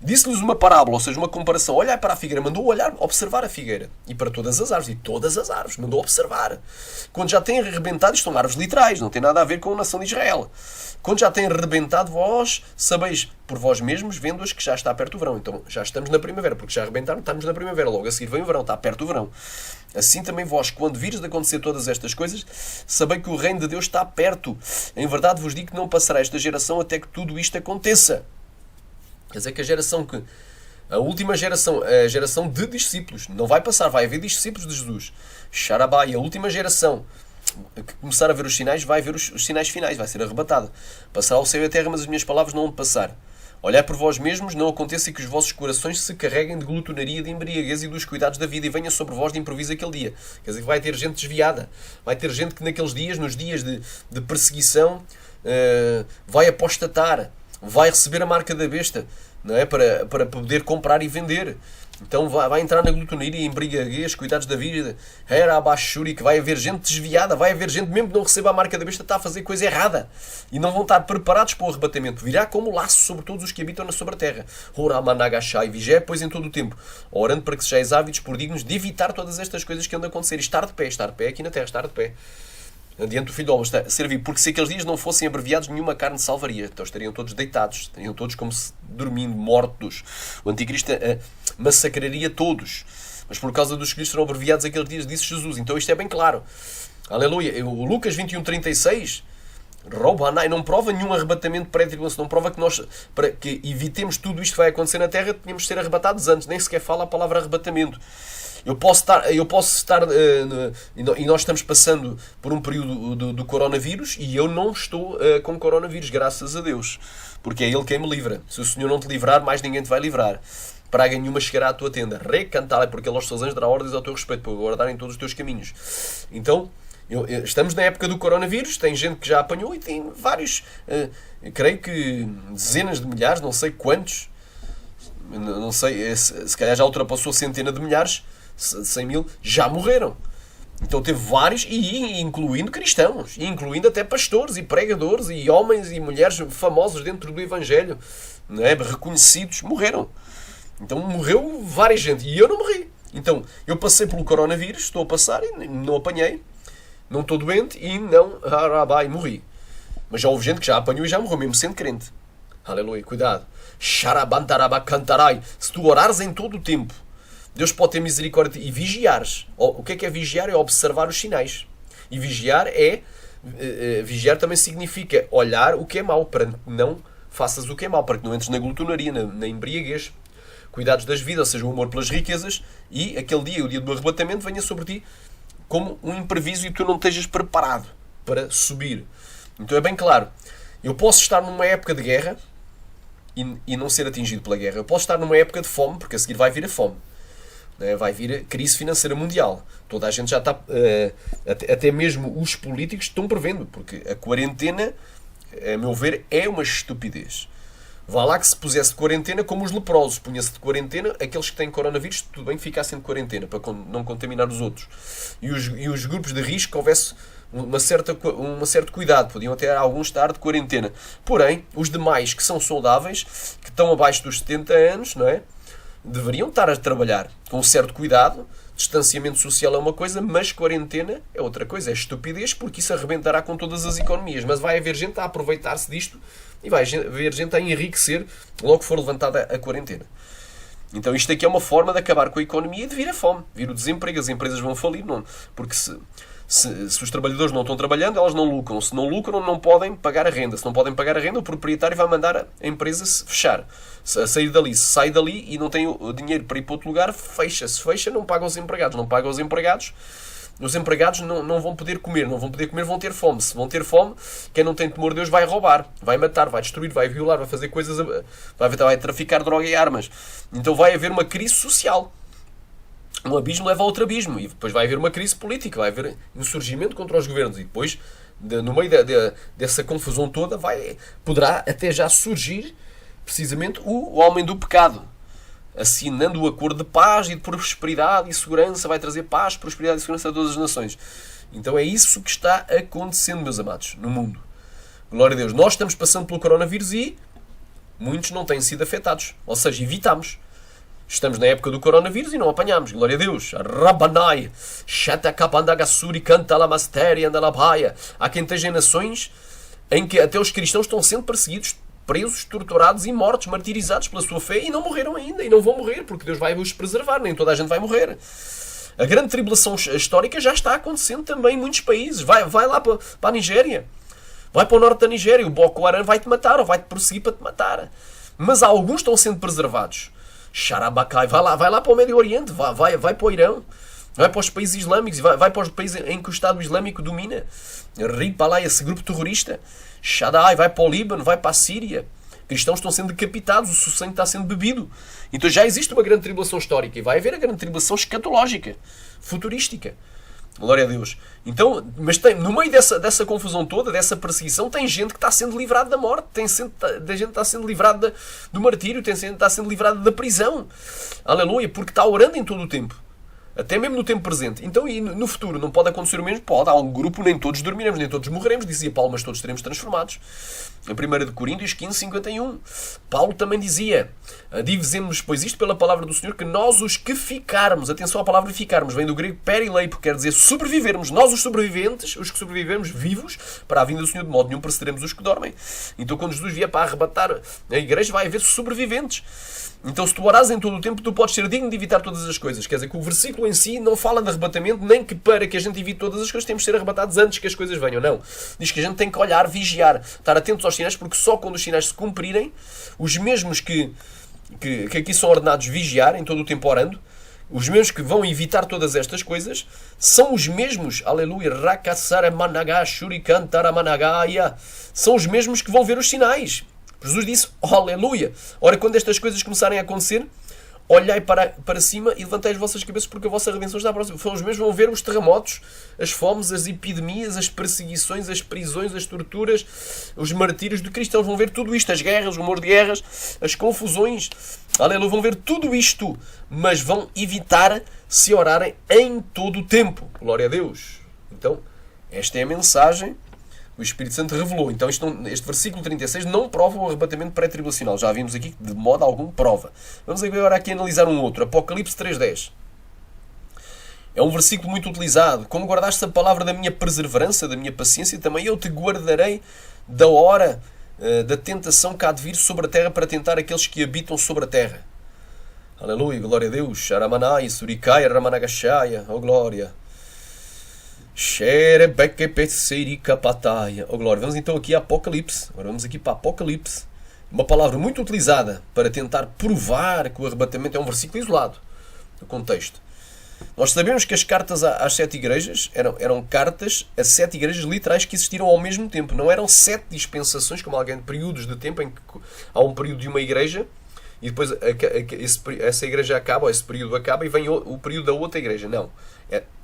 Disse-lhes uma parábola, ou seja, uma comparação. Olhar para a figueira, mandou olhar, observar a figueira. E para todas as árvores. E todas as árvores, mandou observar. Quando já têm arrebentado, isto são árvores literais, não tem nada a ver com a nação de Israel. Quando já têm arrebentado, vós sabeis por vós mesmos, vendo-as, que já está perto o verão. Então já estamos na primavera, porque já arrebentaram, estamos na primavera. Logo a seguir vem o verão, está perto o verão. Assim também vós, quando vires de acontecer todas estas coisas, sabei que o reino de Deus está perto. Em verdade vos digo que não passará esta geração até que tudo isto aconteça. Quer dizer que a última geração, a geração de discípulos, não vai passar, vai haver discípulos de Jesus. Sharabai, a última geração que começar a ver os sinais, vai ver os sinais finais, vai ser arrebatada. Passará o céu e a terra, mas as minhas palavras não hão de passar. Olhai por vós mesmos, não aconteça que os vossos corações se carreguem de glutonaria, de embriaguez e dos cuidados da vida, e venha sobre vós de improviso aquele dia. Quer dizer que vai ter gente desviada, vai ter gente que naqueles dias, nos dias de perseguição, vai apostatar, vai receber a marca da besta, não é? Para poder comprar e vender. Então vai entrar na glutonaria, embriaguez, cuidados da vida, era abaixuri, que vai haver gente desviada, vai haver gente mesmo que não receba a marca da besta, está a fazer coisa errada. E não vão estar preparados para o arrebatamento. Virá como laço sobre todos os que habitam sobre a terra. Horamanagashai, vigiai, pois em todo o tempo, orando para que sejais ávidos por dignos de evitar todas estas coisas que andam a acontecer. E estar de pé aqui na terra, estar de pé. Adiante do Filho do Homem está a servir, porque se aqueles dias não fossem abreviados, nenhuma carne salvaria. Então estariam todos deitados, estariam todos como se dormindo, mortos. O Anticristo massacraria todos. Mas por causa dos que serão abreviados aqueles dias, disse Jesus. Então isto é bem claro. Aleluia. O Lucas 21:36, Robanai, não prova nenhum arrebatamento pré-tribulação, não prova que nós, para que evitemos tudo isto que vai acontecer na Terra, tínhamos de ser arrebatados antes. Nem sequer fala a palavra arrebatamento. Eu posso estar e nós estamos passando por um período do coronavírus e eu não estou com coronavírus, graças a Deus, porque é Ele quem me livra. Se o Senhor não te livrar, mais ninguém te vai livrar. Praga nenhuma chegará à tua tenda. Recantai, porque Ele aos seus anjos dará ordens ao teu respeito, para guardarem todos os teus caminhos. Então, estamos na época do coronavírus, tem gente que já apanhou e tem vários, creio que dezenas de milhares, não sei quantos, não sei, se calhar já ultrapassou a centena de milhares, 100 mil, já morreram. Então teve vários, e incluindo cristãos, e incluindo até pastores e pregadores e homens e mulheres famosos dentro do Evangelho, não é? Reconhecidos, morreram. Então morreu várias gente, e eu não morri. Então eu passei pelo coronavírus, estou a passar e não apanhei, não estou doente e não morri. Mas já houve gente que já apanhou e já morreu, mesmo sendo crente. Aleluia, cuidado. Sharabantarabakhantarai. Se tu orares em todo o tempo, Deus pode ter misericórdia e vigiares. O que é vigiar? É observar os sinais. E vigiar também significa olhar o que é mau, para que não faças o que é mau, para que não entres na glutonaria, na embriaguez. Cuidados das vidas, ou seja, o amor pelas riquezas, e aquele dia, o dia do arrebatamento, venha sobre ti como um imprevisto e tu não estejas preparado para subir. Então é bem claro. Eu posso estar numa época de guerra e não ser atingido pela guerra. Eu posso estar numa época de fome, porque a seguir vai vir a fome. Vai vir a crise financeira mundial. Toda a gente já está, até mesmo os políticos estão prevendo, porque a quarentena, a meu ver, é uma estupidez. Vá lá que se pusesse de quarentena como os leprosos. Punha-se de quarentena aqueles que têm coronavírus, tudo bem que ficassem de quarentena, para não contaminar os outros. E os grupos de risco, que houvesse um certo cuidado. Podiam até alguns estar de quarentena. Porém, os demais que são saudáveis, que estão abaixo dos 70 anos, não é? Deveriam estar a trabalhar com um certo cuidado. Distanciamento social é uma coisa, mas quarentena é outra coisa. É estupidez, porque isso arrebentará com todas as economias. Mas vai haver gente a aproveitar-se disto e vai haver gente a enriquecer logo que for levantada a quarentena. Então isto aqui é uma forma de acabar com a economia e de vir a fome, vir o desemprego. As empresas vão falir, não? Porque se os trabalhadores não estão trabalhando, elas não lucram. Se não lucram, não podem pagar a renda. Se não podem pagar a renda, o proprietário vai mandar a empresa se fechar, a sair dali. Se sai dali e não tem o dinheiro para ir para outro lugar, fecha. Se fecha, não paga os empregados. Não paga os empregados não vão poder comer. Não vão poder comer, vão ter fome. Se vão ter fome, quem não tem temor de Deus vai roubar, vai matar, vai destruir, vai violar, vai fazer coisas, vai traficar droga e armas. Então vai haver uma crise social. Um abismo leva a outro abismo, e depois vai haver uma crise política, vai haver insurgimento contra os governos, e depois no meio dessa confusão toda, poderá até já surgir precisamente o homem do pecado, assinando o acordo de paz e de prosperidade e segurança, vai trazer paz, prosperidade e segurança a todas as nações. Então é isso que está acontecendo, meus amados, no mundo. Glória a Deus. Nós estamos passando pelo coronavírus e muitos não têm sido afetados. Ou seja, evitamos. Estamos na época do coronavírus e não apanhamos. Glória a Deus. Rabanai. Shatakapandagasuri cantalamasteria andalabaia. Há quem esteja em nações em que até os cristãos estão sendo perseguidos, presos, torturados e mortos, martirizados pela sua fé e não morreram ainda. E não vão morrer, porque Deus vai os preservar. Nem toda a gente vai morrer. A grande tribulação histórica já está acontecendo também em muitos países. Vai lá para a Nigéria. Vai para o norte da Nigéria. O Boko Haram vai-te matar ou vai-te perseguir para te matar. Mas alguns estão sendo preservados. Xarabacai, vai lá para o Médio Oriente, vai para o Irão, vai para os países islâmicos, vai para os países em que o Estado Islâmico domina, ripa lá esse grupo terrorista. Shaddai, vai para o Líbano, vai para a Síria. Cristãos estão sendo decapitados, o seu sangue está sendo bebido. Então já existe uma grande tribulação histórica e vai haver a grande tribulação escatológica, futurística. Glória a Deus. Então, mas no meio dessa confusão toda, dessa perseguição, tem gente que está sendo livrada da morte, tem gente que está sendo livrada do martírio, tem gente que está sendo livrada da prisão. Aleluia, porque está orando em todo o tempo. Até mesmo no tempo presente. Então, e no futuro não pode acontecer o mesmo? Pode. Há um grupo, nem todos dormiremos, nem todos morreremos, dizia Paulo, mas todos seremos transformados. Em 1 Coríntios 15, 51. Paulo também dizia: divisemos, pois, isto pela palavra do Senhor, que nós os que ficarmos, atenção à palavra ficarmos, vem do grego perileipo, quer dizer sobrevivermos. Nós os sobreviventes, os que sobrevivemos vivos, para a vinda do Senhor, de modo nenhum precederemos os que dormem. Então, quando Jesus vier para arrebatar a igreja, vai haver sobreviventes. Então, se tu orares em todo o tempo, tu podes ser digno de evitar todas as coisas. Quer dizer que o versículo em si não fala de arrebatamento, nem que para que a gente evite todas as coisas temos de ser arrebatados antes que as coisas venham. Não. Diz que a gente tem que olhar, vigiar, estar atentos aos sinais, porque só quando os sinais se cumprirem, os mesmos que aqui são ordenados vigiar, em todo o tempo orando, os mesmos que vão evitar todas estas coisas, são os mesmos, aleluia, rakassara managa shurikantara managaya, são os mesmos que vão ver os sinais. Jesus disse, aleluia. Ora, quando estas coisas começarem a acontecer, olhai para cima e levantai as vossas cabeças, porque a vossa redenção está próxima. Os mesmos vão ver os terremotos, as fomes, as epidemias, as perseguições, as prisões, as torturas, os martírios de cristãos. Vão ver tudo isto, as guerras, o rumor de guerras, as confusões. Aleluia, vão ver tudo isto, mas vão evitar se orarem em todo o tempo. Glória a Deus. Então, esta é a mensagem o Espírito Santo revelou. Então este versículo 36 não prova o arrebatamento pré-tribulacional. Já vimos aqui que de modo algum prova. Vamos agora aqui analisar um outro. Apocalipse 3.10. É um versículo muito utilizado. Como guardaste a palavra da minha perseverança, da minha paciência, também eu te guardarei da hora da tentação que há de vir sobre a terra para tentar aqueles que habitam sobre a terra. Aleluia, glória a Deus. Aramanai, Surikaya, Ramanagashaya. Oh, glória. Oh, glória. Vamos então aqui a Apocalipse. Agora vamos aqui para Apocalipse. Uma palavra muito utilizada para tentar provar que o arrebatamento é um versículo isolado do contexto. Nós sabemos que as cartas às 7 igrejas eram cartas a 7 igrejas literais que existiram ao mesmo tempo. Não eram 7 dispensações, como alguém de períodos de tempo em que há um período de uma igreja e depois essa igreja acaba, ou esse período acaba, e vem o período da outra igreja. Não.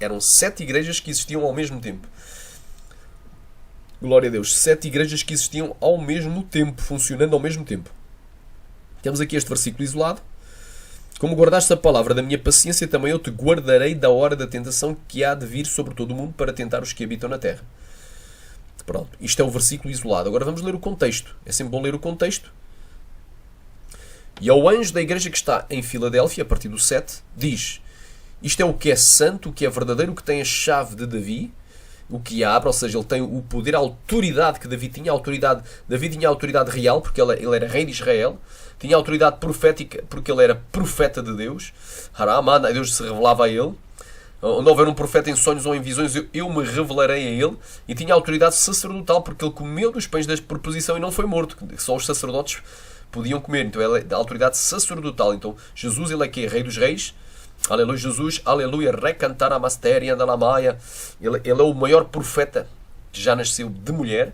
Eram 7 igrejas que existiam ao mesmo tempo. Glória a Deus. 7 igrejas que existiam ao mesmo tempo, funcionando ao mesmo tempo. Temos aqui este versículo isolado. Como guardaste a palavra da minha paciência, também eu te guardarei da hora da tentação que há de vir sobre todo o mundo para tentar os que habitam na terra. Pronto. Isto é o versículo isolado. Agora vamos ler o contexto. É sempre bom ler o contexto. E ao anjo da igreja que está em Filadélfia, a partir do 7, diz: isto é o que é santo, o que é verdadeiro, o que tem a chave de Davi, o que abre, ou seja, ele tem o poder, a autoridade que Davi tinha. Davi tinha a autoridade real, porque ele era rei de Israel. Tinha a autoridade profética, porque ele era profeta de Deus. Haramana, Deus se revelava a ele. Onde houver um profeta em sonhos ou em visões, eu me revelarei a ele. E tinha a autoridade sacerdotal, porque ele comeu dos pães da proposição e não foi morto. Só os sacerdotes podiam comer. Então ele é da autoridade sacerdotal. Então Jesus, ele é que é rei dos reis. Aleluia, Jesus, aleluia, recantar a masteria da lamaia. Ele é o maior profeta que já nasceu de mulher.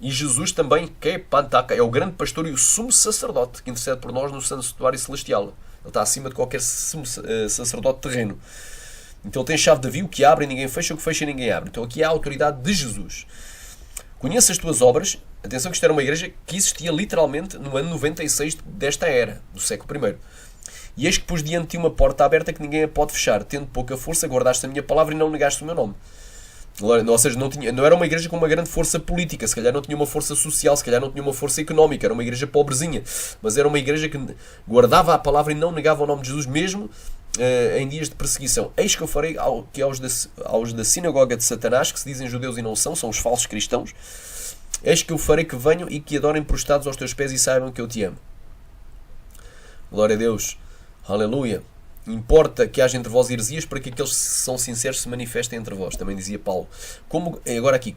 E Jesus também, que é Pantaka, é o grande pastor e o sumo sacerdote que intercede por nós no santuário celestial. Ele está acima de qualquer sumo sacerdote terreno. Então ele tem a chave de Davi, o que abre e ninguém fecha, o que fecha e ninguém abre. Então aqui há a autoridade de Jesus. Conheço as tuas obras. Atenção que isto era uma igreja que existia literalmente no ano 96 desta era, do século I. E eis que pus diante de ti uma porta aberta que ninguém a pode fechar. Tendo pouca força, guardaste a minha palavra e não negaste o meu nome. Ou seja, não era uma igreja com uma grande força política, se calhar não tinha uma força social, se calhar não tinha uma força económica, era uma igreja pobrezinha, mas era uma igreja que guardava a palavra e não negava o nome de Jesus, mesmo em dias de perseguição. Eis que eu farei que aos da sinagoga de Satanás, que se dizem judeus e não são os falsos cristãos, eis que eu farei que venham e que adorem prostrados aos teus pés e saibam que eu te amo. Glória a Deus. Aleluia. Importa que haja entre vós heresias para que aqueles que são sinceros se manifestem entre vós. Também dizia Paulo. Agora aqui,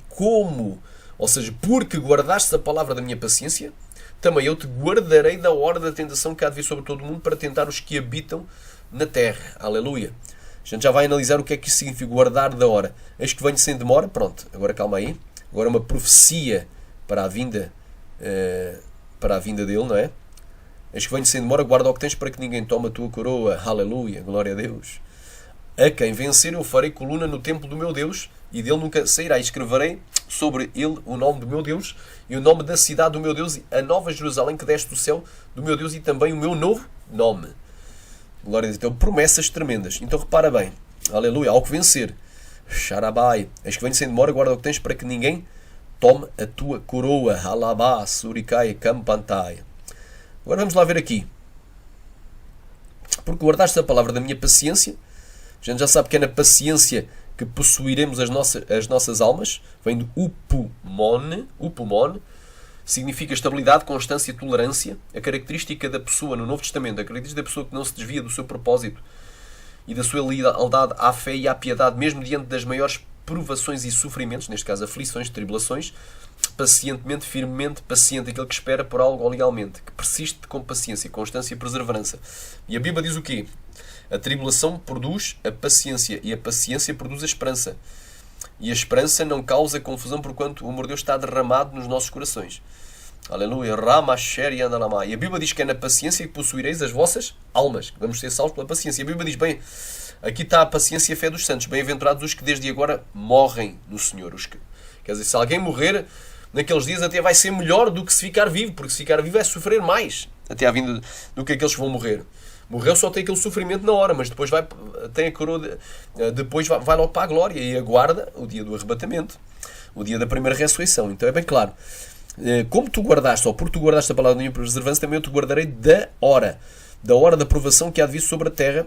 ou seja, porque guardaste a palavra da minha paciência, também eu te guardarei da hora da tentação que há de vir sobre todo o mundo para tentar os que habitam na terra. Aleluia. A gente já vai analisar o que é que isso significa, guardar da hora. Eis que venho sem demora. Pronto, agora calma aí. Agora uma profecia para a vinda dele, não é? Eis que venho sem demora, guarda o que tens para que ninguém tome a tua coroa. Aleluia, glória a Deus. A quem vencer eu farei coluna no templo do meu Deus e dele nunca sairá. E escreverei sobre ele o nome do meu Deus e o nome da cidade do meu Deus, a nova Jerusalém que desce do céu do meu Deus e também o meu novo nome. Glória a Deus. Então, promessas tremendas. Então repara bem. Aleluia, ao que vencer. Xarabai. Eis que venho sem demora, guarda o que tens para que ninguém tome a tua coroa. Alabá, Surikai, Kampantai. Agora vamos lá ver aqui. Porque guardaste a palavra da minha paciência. A gente já sabe que é na paciência que possuiremos as nossas almas. Vem do upumon. Upumon significa estabilidade, constância e tolerância. A característica da pessoa no Novo Testamento, a característica da pessoa que não se desvia do seu propósito e da sua lealdade à fé e à piedade, mesmo diante das maiores provações e sofrimentos, neste caso aflições, tribulações, pacientemente, firmemente, paciente, aquele que espera por algo legalmente, que persiste com paciência, constância e perseverança. E a Bíblia diz o quê? A tribulação produz a paciência e a paciência produz a esperança. E a esperança não causa confusão porquanto o amor de Deus está derramado nos nossos corações. Aleluia. E a Bíblia diz que é na paciência que possuireis as vossas almas. Vamos ser salvos pela paciência. E a Bíblia diz, bem, aqui está a paciência e a fé dos santos. Bem-aventurados os que desde agora morrem no Senhor. Quer dizer, se alguém morrer naqueles dias até vai ser melhor do que se ficar vivo, porque se ficar vivo é sofrer mais até à vinda do que aqueles que vão morrer. Morreu só tem aquele sofrimento na hora, mas depois tem a coroa, depois vai logo para a glória e aguarda o dia do arrebatamento, o dia da primeira ressurreição. Então é bem claro. Como tu guardaste, ou por tu guardaste a palavra da minha preservância, também eu te guardarei da hora da provação que há de vir sobre a terra,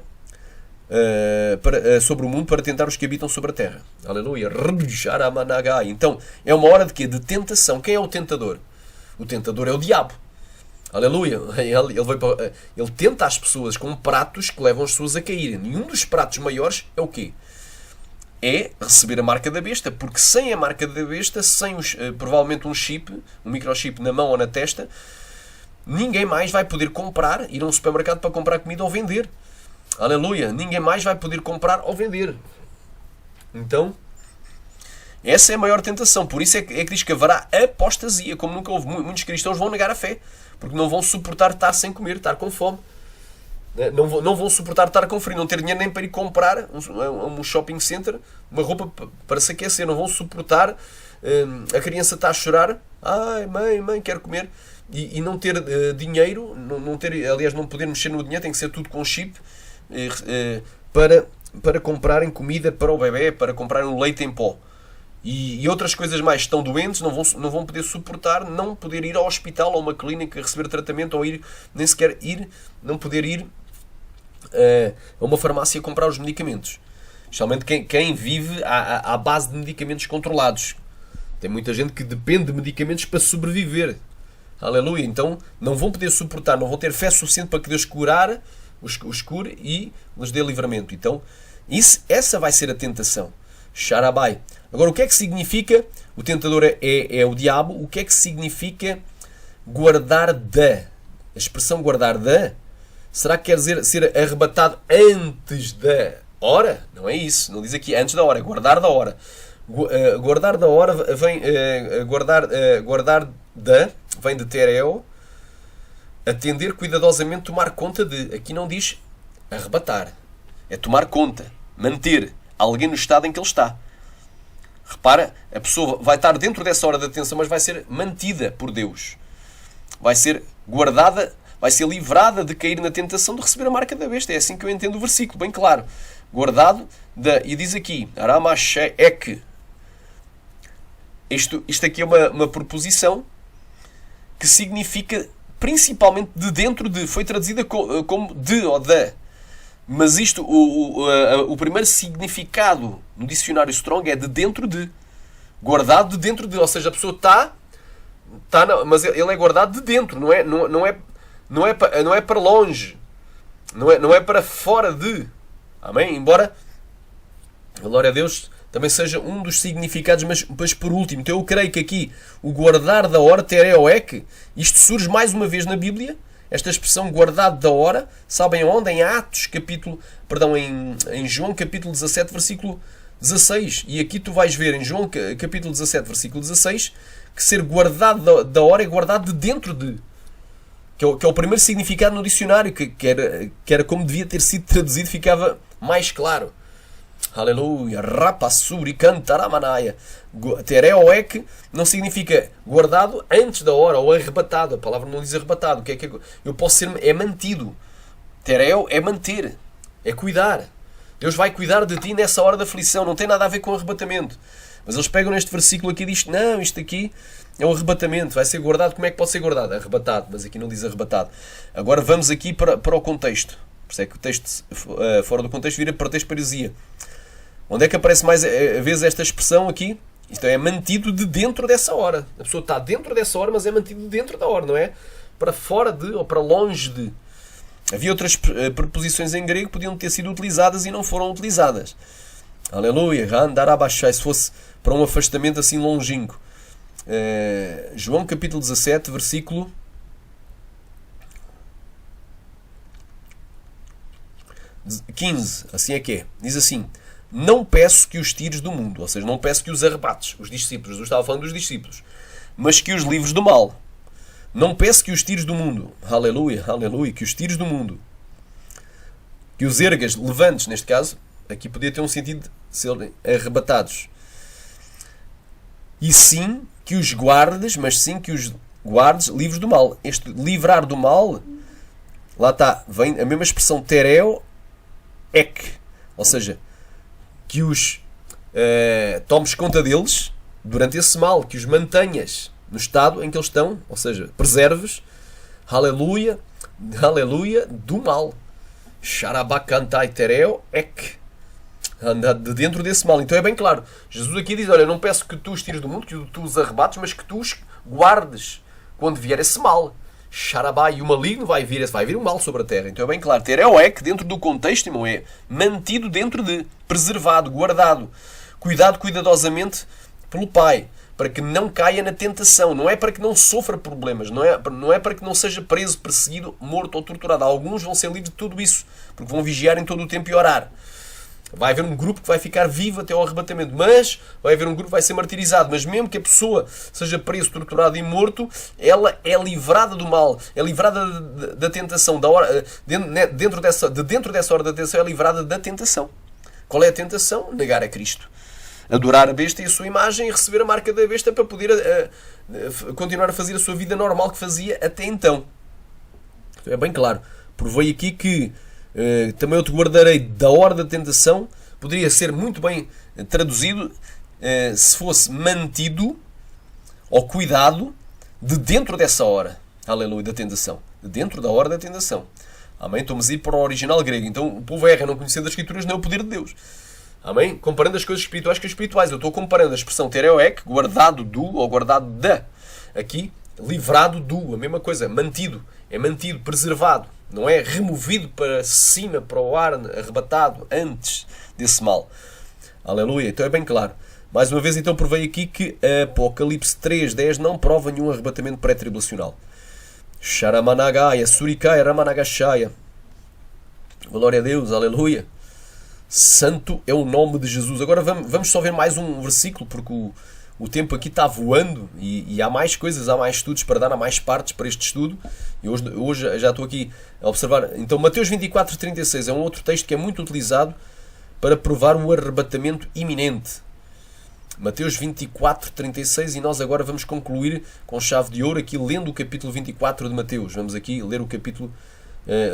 sobre o mundo, para tentar os que habitam sobre a terra. Aleluia. Então, é uma hora de quê? De tentação. Quem é o tentador? O tentador é o diabo. Aleluia. Ele tenta as pessoas com pratos que levam as pessoas a caírem. E um dos pratos maiores é o quê? É receber a marca da besta, porque sem a marca da besta, sem provavelmente um chip, um microchip na mão ou na testa, ninguém mais vai poder comprar, ir a um supermercado para comprar comida ou vender. Aleluia. Ninguém mais vai poder comprar ou vender. Então, essa é a maior tentação. Por isso é que diz que haverá apostasia, como nunca houve. Muitos cristãos vão negar a fé, porque não vão suportar estar sem comer, estar com fome. Não vão suportar estar com frio, não ter dinheiro nem para ir comprar um shopping center, uma roupa para se aquecer. Não vão suportar a criança está a chorar. Ai, mãe, quero comer. E não ter dinheiro, aliás, não poder mexer no dinheiro, tem que ser tudo com chip, para comprarem comida para o bebê, para comprarem um leite em pó. E outras coisas mais. Estão doentes, não vão poder suportar, não poder ir ao hospital ou a uma clínica receber tratamento, ou nem sequer não poder ir a uma farmácia comprar os medicamentos. Especialmente quem vive à base de medicamentos controlados. Tem muita gente que depende de medicamentos para sobreviver. Aleluia. Então não vão poder suportar, não vão ter fé suficiente para que Deus os cure e lhes dê livramento. Então essa vai ser a tentação. Xarabai. Agora, o que é que significa? O tentador é o diabo. O que é que significa guardar da? A expressão guardar da, será que quer dizer ser arrebatado antes da hora? Não é isso. Não diz aqui antes da hora, é guardar da hora. Guardar da hora vem guardar da, vem de tereo, atender cuidadosamente, tomar conta de. Aqui não diz arrebatar. É tomar conta, manter alguém no estado em que ele está. Repara, a pessoa vai estar dentro dessa hora da tentação, mas vai ser mantida por Deus. Vai ser guardada, vai ser livrada de cair na tentação de receber a marca da besta. É assim que eu entendo o versículo, bem claro. Guardado e diz aqui, Aramashek. Isto aqui é uma preposição que significa principalmente de dentro de. Foi traduzida como de ou da. Mas isto, o primeiro significado no dicionário Strong é de dentro de. Guardado de dentro de. Ou seja, a pessoa está mas ele é guardado de dentro. Não é para longe. Não é para fora de. Amém? Embora, glória a Deus, também seja um dos significados, mas por último. Então eu creio que aqui o guardar da hora, tereoek, isto surge mais uma vez na Bíblia. Esta expressão guardado da hora, sabem onde? Em em João capítulo 17, versículo 16. E aqui tu vais ver em João capítulo 17, versículo 16, que ser guardado da hora é guardado de dentro de. Que é o primeiro significado no dicionário, que era como devia ter sido traduzido, ficava mais claro. Aleluia. Rapassuri cantaramanaya. Tereoek não significa guardado antes da hora ou arrebatado. A palavra não diz arrebatado. Eu posso ser, é mantido. Tereo é manter, é cuidar. Deus vai cuidar de ti nessa hora da aflição. Não tem nada a ver com arrebatamento. Mas eles pegam neste versículo aqui e dizem, não, isto aqui é um arrebatamento, vai ser guardado. Como é que pode ser guardado? Arrebatado, mas aqui não diz arrebatado. Agora vamos aqui para o contexto. Por isso é que o texto fora do contexto vira pretexto para heresia. Onde é que aparece mais vezes esta expressão aqui? Isto é mantido de dentro dessa hora. A pessoa está dentro dessa hora, mas é mantido dentro da hora, não é? Para fora de ou para longe de. Havia outras preposições em grego que podiam ter sido utilizadas e não foram utilizadas. Aleluia. Randarabashai, se fosse para um afastamento assim longínquo. João capítulo 17, versículo 15, assim é que é. Diz assim, não peço que os tires do mundo, ou seja, não peço que os arrebates, os discípulos, eu estava falando dos discípulos, mas que os livres do mal. Não peço que os tires do mundo, aleluia, aleluia, que os tires do mundo, que os ergas, levantes, neste caso, aqui podia ter um sentido de serem arrebatados. E sim que os guardes, mas sim que os guardes livres do mal. Este livrar do mal, lá está, vem a mesma expressão tereo, ek, ou seja, que os tomes conta deles durante esse mal, que os mantenhas no estado em que eles estão, ou seja, preserves, aleluia, aleluia, do mal. Sharabakantai tereo, ek. Anda de dentro desse mal. Então é bem claro. Jesus aqui diz, olha, não peço que tu os tires do mundo, que tu os arrebates, mas que tu os guardes quando vier esse mal. Xarabai, e o maligno vai vir um mal sobre a terra. Então é bem claro. Tereo-ek, dentro do contexto, irmão, é mantido dentro de, preservado, guardado, cuidado cuidadosamente pelo Pai, para que não caia na tentação. Não é para que não sofra problemas, não é para que não seja preso, perseguido, morto ou torturado. Alguns vão ser livres de tudo isso, porque vão vigiar em todo o tempo e orar. Vai haver um grupo que vai ficar vivo até ao arrebatamento, mas vai haver um grupo que vai ser martirizado. Mas mesmo que a pessoa seja preso, torturado e morto, ela é livrada do mal, é livrada da tentação, da hora, dentro dessa hora da tentação, é livrada da tentação. Qual é a tentação? Negar a Cristo, adorar a besta e a sua imagem e receber a marca da besta para poder continuar a fazer a sua vida normal que fazia até então. É bem claro. Provei aqui que também eu te guardarei da hora da tentação. Poderia ser muito bem traduzido se fosse mantido ou cuidado de dentro dessa hora, aleluia, da tentação, de dentro da hora da tentação. Amém? Estamos a ir para o original grego. Então o povo erra não conhecendo as Escrituras nem o poder de Deus. Amém? Comparando as coisas espirituais com as espirituais. Eu estou comparando a expressão tereoek, guardado do ou guardado da, aqui livrado do, a mesma coisa, mantido, é mantido, preservado. Não é removido para cima, para o ar, arrebatado antes desse mal. Aleluia. Então é bem claro. Mais uma vez, então, provei aqui que Apocalipse 3.10 não prova nenhum arrebatamento pré-tribulacional. Sharamanagaya, Surikaya, Ramanagashaya. Glória a Deus, aleluia. Santo é o nome de Jesus. Agora vamos só ver mais um versículo, porque o tempo aqui está voando e há mais coisas, há mais estudos para dar, há mais partes para este estudo. E hoje já estou aqui a observar. Então, Mateus 24.36 é um outro texto que é muito utilizado para provar o arrebatamento iminente. Mateus 24, 36, e nós agora vamos concluir com chave de ouro aqui lendo o capítulo 24 de Mateus. Vamos aqui ler o capítulo...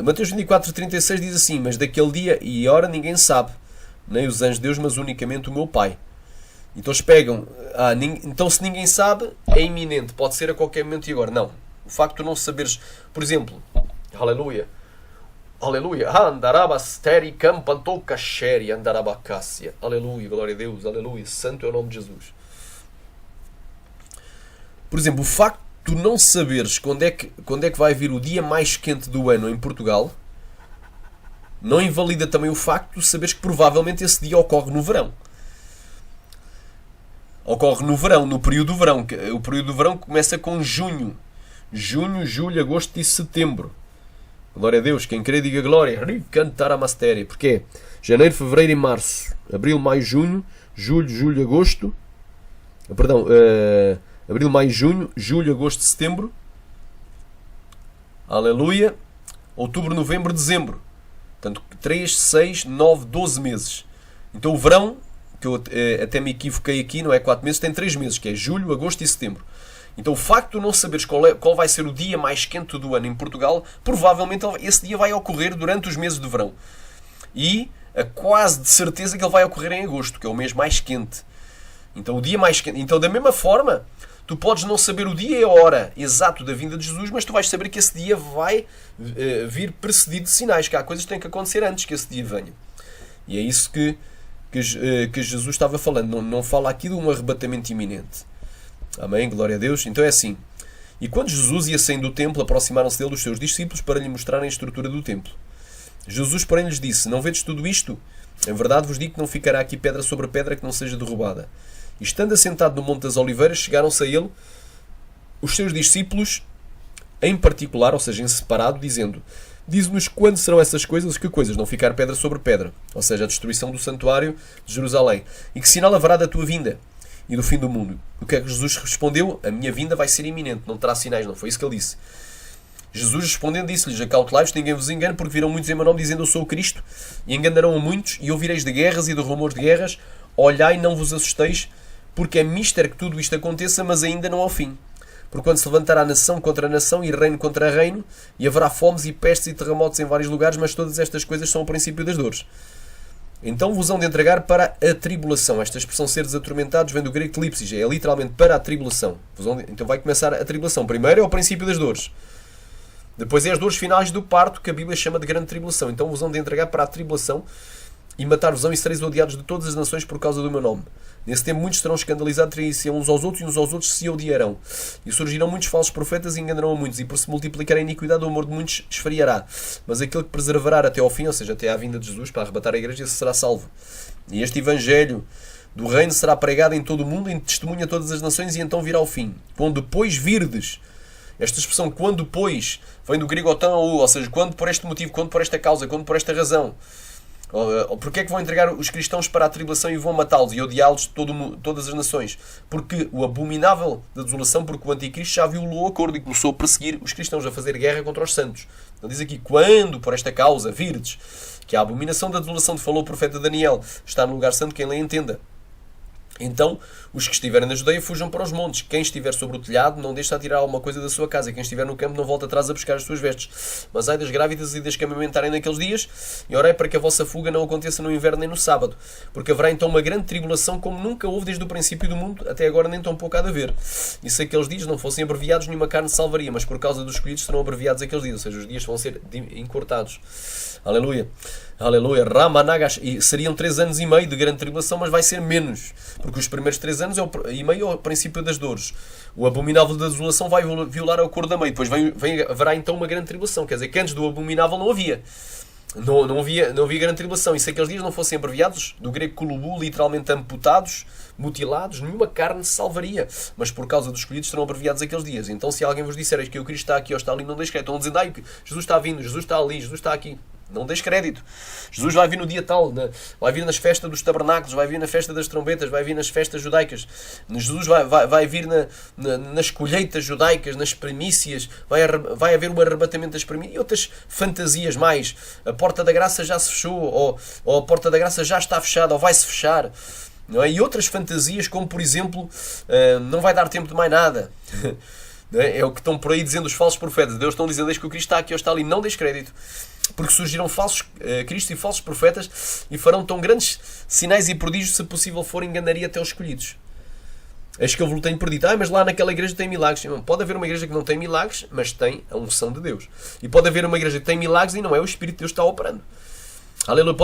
Mateus 24, 36 diz assim: mas daquele dia e hora ninguém sabe, nem os anjos de Deus, mas unicamente o meu Pai. Então eles pegam... então se ninguém sabe, é iminente, pode ser a qualquer momento e agora. Não. O facto de não saberes... Por exemplo, aleluia, aleluia, andarabasteri campantoucacheri andarabacácia, aleluia, glória a Deus, aleluia, santo é o nome de Jesus. Por exemplo, o facto de não saberes quando é que vai vir o dia mais quente do ano em Portugal não invalida também o facto de saberes que provavelmente esse dia ocorre no verão. Ocorre no verão, no período do verão. O período do verão começa com junho, julho, agosto e setembro. Glória a Deus, quem crê diga glória. Cantar a mastéria. Porque é janeiro, fevereiro e março. Abril, maio, junho, julho, agosto. Abril, maio, junho, julho, agosto, setembro. Aleluia. Outubro, novembro, dezembro. Portanto, 3, 6, 9, 12 meses. Então o verão, que eu até me equivoquei aqui, não é 4 meses, tem 3 meses, que é julho, agosto e setembro. Então o facto de não saberes qual vai ser o dia mais quente do ano em Portugal, provavelmente esse dia vai ocorrer durante os meses de verão. E a quase de certeza que ele vai ocorrer em agosto, que é o mês mais quente. Então o dia mais quente. Então da mesma forma, tu podes não saber o dia e a hora exato da vinda de Jesus, mas tu vais saber que esse dia vai vir precedido de sinais, que há coisas que têm que acontecer antes que esse dia venha. E é isso que Jesus estava falando. Não fala aqui de um arrebatamento iminente. Amém, glória a Deus. Então é assim: e quando Jesus ia saindo do templo, aproximaram-se dele os seus discípulos para lhe mostrarem a estrutura do templo. Jesus, porém, lhes disse: não vedes tudo isto? Em verdade vos digo que não ficará aqui pedra sobre pedra que não seja derrubada. E estando assentado no Monte das Oliveiras, chegaram-se a ele os seus discípulos em particular, ou seja, em separado, dizendo: diz-nos quando serão essas coisas, que coisas? Não ficar pedra sobre pedra, ou seja, a destruição do santuário de Jerusalém. E que sinal haverá da tua vinda e do fim do mundo? O que é que Jesus respondeu? A minha vinda vai ser iminente, não terá sinais. Não foi isso que ele disse. Jesus respondendo disse-lhes: acautelai-vos, ninguém vos engane, porque virão muitos em meu nome dizendo eu sou o Cristo, e enganarão a muitos, e ouvireis de guerras e de rumores de guerras. Olhai, não vos assusteis, porque é mister que tudo isto aconteça, mas ainda não ao fim. Porque quando se levantará nação contra nação e reino contra reino, e haverá fomes e pestes e terremotos em vários lugares, mas todas estas coisas são o princípio das dores. Então vos hão de entregar para a tribulação. Esta expressão seres atormentados vem do grego tlipsis, é literalmente para a tribulação. Então vai começar a tribulação. Primeiro é o princípio das dores. Depois é as dores finais do parto, que a Bíblia chama de grande tribulação. Então vos hão de entregar para a tribulação e matar-vos-ão e sereis odiados de todas as nações por causa do meu nome. Nesse tempo muitos serão escandalizados, trair-se uns aos outros, e uns aos outros se odiarão. E surgirão muitos falsos profetas e enganarão a muitos, e por se multiplicar a iniquidade o amor de muitos esfriará. Mas aquele que perseverar até ao fim, ou seja, até à vinda de Jesus, para arrebatar a igreja, será salvo. E este evangelho do reino será pregado em todo o mundo, em testemunho a todas as nações, e então virá o fim. Quando depois virdes... Esta expressão, quando depois, vem do grego otan ou seja, quando por este motivo, quando por esta causa, quando por esta razão. Porque é que vão entregar os cristãos para a tribulação e vão matá-los e odiá-los de todas as nações? Porque o abominável da desolação, porque o anticristo já violou o acordo e começou a perseguir os cristãos, a fazer guerra contra os santos. Então diz aqui, quando por esta causa virdes, que a abominação da desolação, de falou o profeta Daniel, está no lugar santo, quem lhe entenda. Então, os que estiverem na Judeia fujam para os montes. Quem estiver sobre o telhado não deixe a tirar alguma coisa da sua casa. Quem estiver no campo não volte atrás a buscar as suas vestes. Mas ai das grávidas e das que amamentarem naqueles dias, e orei para que a vossa fuga não aconteça no inverno nem no sábado. Porque haverá então uma grande tribulação como nunca houve desde o princípio do mundo, até agora nem tão pouco há de haver. E se aqueles dias não fossem abreviados, nenhuma carne salvaria, mas por causa dos escolhidos serão abreviados aqueles dias. Ou seja, os dias vão ser encurtados. Aleluia. Aleluia. Ramanagas. E seriam 3 anos e meio de grande tribulação, mas vai ser menos. Porque os primeiros 3 anos e meio é o princípio das dores. O abominável da desolação vai violar o acordo da meio. Depois haverá então uma grande tribulação. Quer dizer que antes do abominável não havia. Não havia grande tribulação. E se aqueles dias não fossem abreviados, do grego kulubu, literalmente amputados, mutilados, nenhuma carne se salvaria. Mas por causa dos escolhidos serão abreviados aqueles dias. Então se alguém vos disser que o Cristo está aqui ou está ali, não deixe crédito. Estão dizendo, Jesus está vindo, Jesus está ali, Jesus está aqui. Não deixe crédito. Jesus vai vir no dia tal, vai vir nas festas dos tabernáculos, vai vir na festa das trombetas, vai vir nas festas judaicas. Jesus vai vir nas colheitas judaicas, nas primícias, vai haver o arrebatamento das primícias e outras fantasias mais. A porta da graça já se fechou, ou a porta da graça já está fechada, ou vai-se fechar. não é? E outras fantasias, como por exemplo, não vai dar tempo de mais nada. Não é? É o que estão por aí dizendo os falsos profetas. Deus estão dizendo, deixa que o Cristo está aqui ou está ali. Não deixes crédito. Porque surgirão falsos Cristos e falsos profetas e farão tão grandes sinais e prodígios, se possível for, enganaria até os escolhidos. Eis que eu vos tenho perdido. Mas lá naquela igreja tem milagres. Pode haver uma igreja que não tem milagres, mas tem a unção de Deus. E pode haver uma igreja que tem milagres e não é o Espírito de Deus que está operando. Aleluia.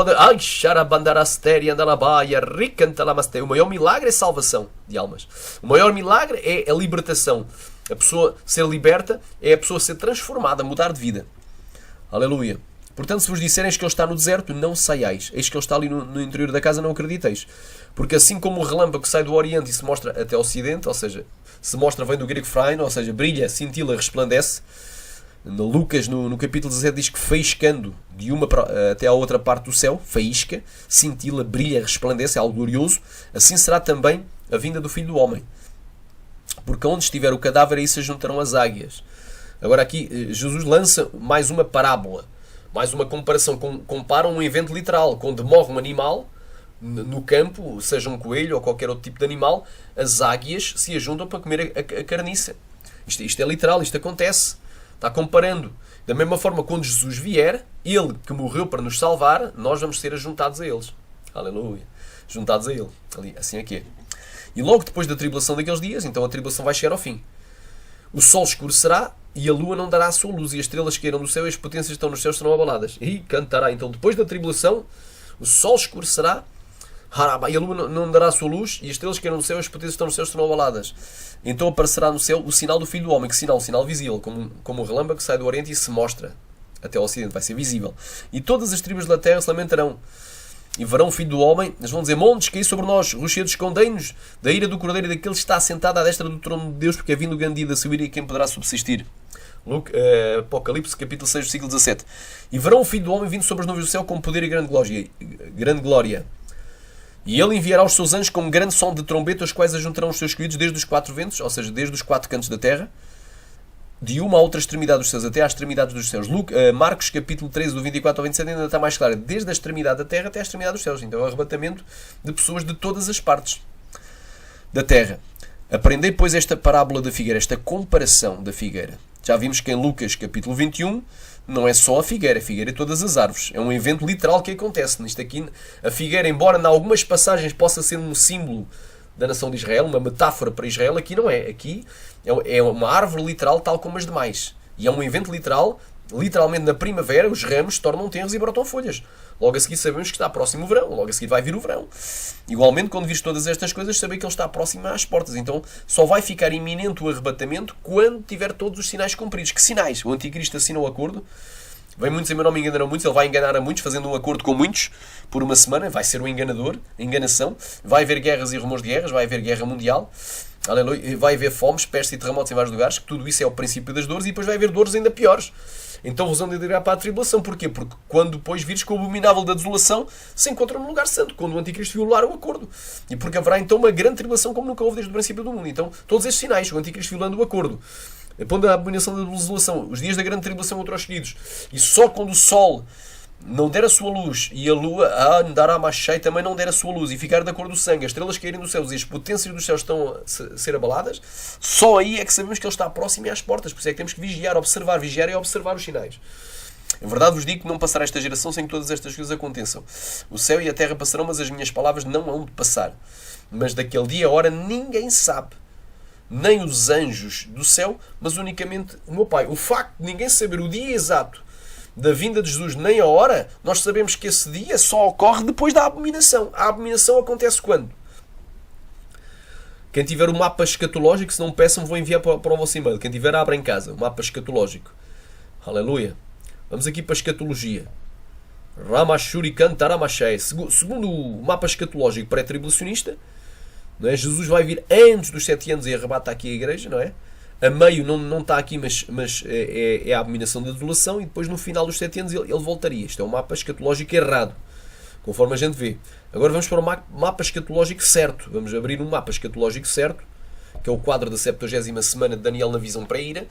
O maior milagre é salvação de almas. O maior milagre é a libertação. A pessoa ser liberta é a pessoa ser transformada, mudar de vida. Aleluia. Portanto, se vos disserem que ele está no deserto, não saiais. Eis que ele está ali no interior da casa, não acrediteis. Porque assim como o relâmpago sai do Oriente e se mostra até o Ocidente, ou seja, se mostra, vem do grego phraino, ou seja, brilha, cintila, resplandece. No Lucas, no capítulo 17, diz que faiscando de uma até à outra parte do céu, faísca, cintila, brilha, resplandece, é algo glorioso. Assim será também a vinda do Filho do Homem. Porque onde estiver o cadáver, aí se juntarão as águias. Agora aqui, Jesus lança mais uma parábola, mais uma comparação. Compara um evento literal, quando morre um animal no campo, seja um coelho ou qualquer outro tipo de animal, as águias se ajuntam para comer a carniça. Isto é literal, isto acontece. Está comparando. Da mesma forma, quando Jesus vier, Ele que morreu para nos salvar, nós vamos ser ajuntados a eles. Aleluia. Juntados a Ele. Ali, assim é que é. E logo depois da tribulação daqueles dias, então a tribulação vai chegar ao fim. O sol escurecerá e a lua não dará a sua luz, e as estrelas que caíram do céu e as potências que estão nos céus serão abaladas. E cantará. Então, depois da tribulação, o sol escurecerá e a lua não dará a sua luz, e as estrelas que caíram do céu e as potências que estão nos céus serão abaladas. Então aparecerá no céu o sinal do Filho do Homem. Que sinal? Um sinal visível, como um relâmpago que sai do Oriente e se mostra até ao Ocidente. Vai ser visível. E todas as tribos da terra se lamentarão. E verão o Filho do Homem, eles vão dizer: montes, caí sobre nós, rochedos, escondei-nos da ira do Cordeiro e daquele que está assentado à destra do trono de Deus, porque é vindo o grande dia da sua ira e quem poderá subsistir. Apocalipse, capítulo 6, versículo 17. E verão o Filho do Homem vindo sobre as nuvens do céu com poder e grande glória. E ele enviará os seus anjos com um grande som de trombeta, os quais ajuntarão os seus escolhidos desde os quatro ventos, ou seja, desde os quatro cantos da terra, de uma à outra extremidade dos céus, até às extremidades dos céus. Marcos, capítulo 13, do 24 ao 27, ainda está mais claro. Desde a extremidade da terra até à extremidade dos céus. Então é o arrebatamento de pessoas de todas as partes da terra. Aprendei, pois, esta parábola da figueira, esta comparação da figueira. Já vimos que em Lucas, capítulo 21, não é só a figueira e todas as árvores. É um evento literal que acontece. Nisto aqui, a figueira, embora em algumas passagens possa ser um símbolo da nação de Israel, uma metáfora para Israel, aqui não é. Aqui é uma árvore literal tal como as demais. E é um evento literal, literalmente na primavera, os ramos se tornam tenros e brotam folhas. Logo a seguir sabemos que está próximo o verão, logo a seguir vai vir o verão. Igualmente, quando vires todas estas coisas, saber que ele está próximo às portas. Então, só vai ficar iminente o arrebatamento quando tiver todos os sinais cumpridos. Que sinais? O anticristo assina o acordo. Vem muitos em meu nome e enganarão muitos. Ele vai enganar a muitos, fazendo um acordo com muitos por uma semana. Vai ser um enganador, enganação. Vai haver guerras e rumores de guerras. Vai haver guerra mundial. Aleluia. Vai haver fomes, pestes e terremotos em vários lugares. Que tudo isso é o princípio das dores. E depois vai haver dores ainda piores. Então vos hão de tirar para a tribulação. Porquê? Porque quando depois vires que o abominável da desolação se encontra no lugar santo, quando o anticristo violar o acordo. E porque haverá então uma grande tribulação como nunca houve desde o princípio do mundo. Então todos estes sinais, o anticristo violando o acordo, pondo a abominação da desolação, os dias da grande tribulação contra os escolhidos, e só quando o sol não der a sua luz e a lua, andará mais cheia, também não der a sua luz e ficar da cor do sangue, as estrelas caírem dos céus e as potências dos céus estão a ser abaladas, só aí é que sabemos que ele está próximo e às portas. Por isso é que temos que vigiar e observar os sinais. Em verdade vos digo que não passará esta geração sem que todas estas coisas aconteçam. O céu e a terra passarão, mas as minhas palavras não hão de passar. Mas daquele dia, a hora, ninguém sabe, nem os anjos do céu, mas unicamente o meu Pai. O facto de ninguém saber o dia exato da vinda de Jesus, nem a hora, nós sabemos que esse dia só ocorre depois da abominação. A abominação acontece quando? Quem tiver o mapa escatológico, se não me peçam, vou enviar para o vosso e-mail. Quem tiver, abra em casa o mapa escatológico. Aleluia. Vamos aqui para a escatologia. Ramashurikan Taramashé. Segundo o mapa escatológico pré-tribulacionista, não é? Jesus vai vir antes dos 7 anos e arrebata aqui a igreja, não é? A meio não está aqui, mas é a abominação da desolação, e depois no final dos 7 anos ele voltaria. Isto é um mapa escatológico errado, conforme a gente vê. Agora vamos para o mapa escatológico certo. Vamos abrir um mapa escatológico certo, que é o quadro da 70ª semana de Daniel na visão para a ira,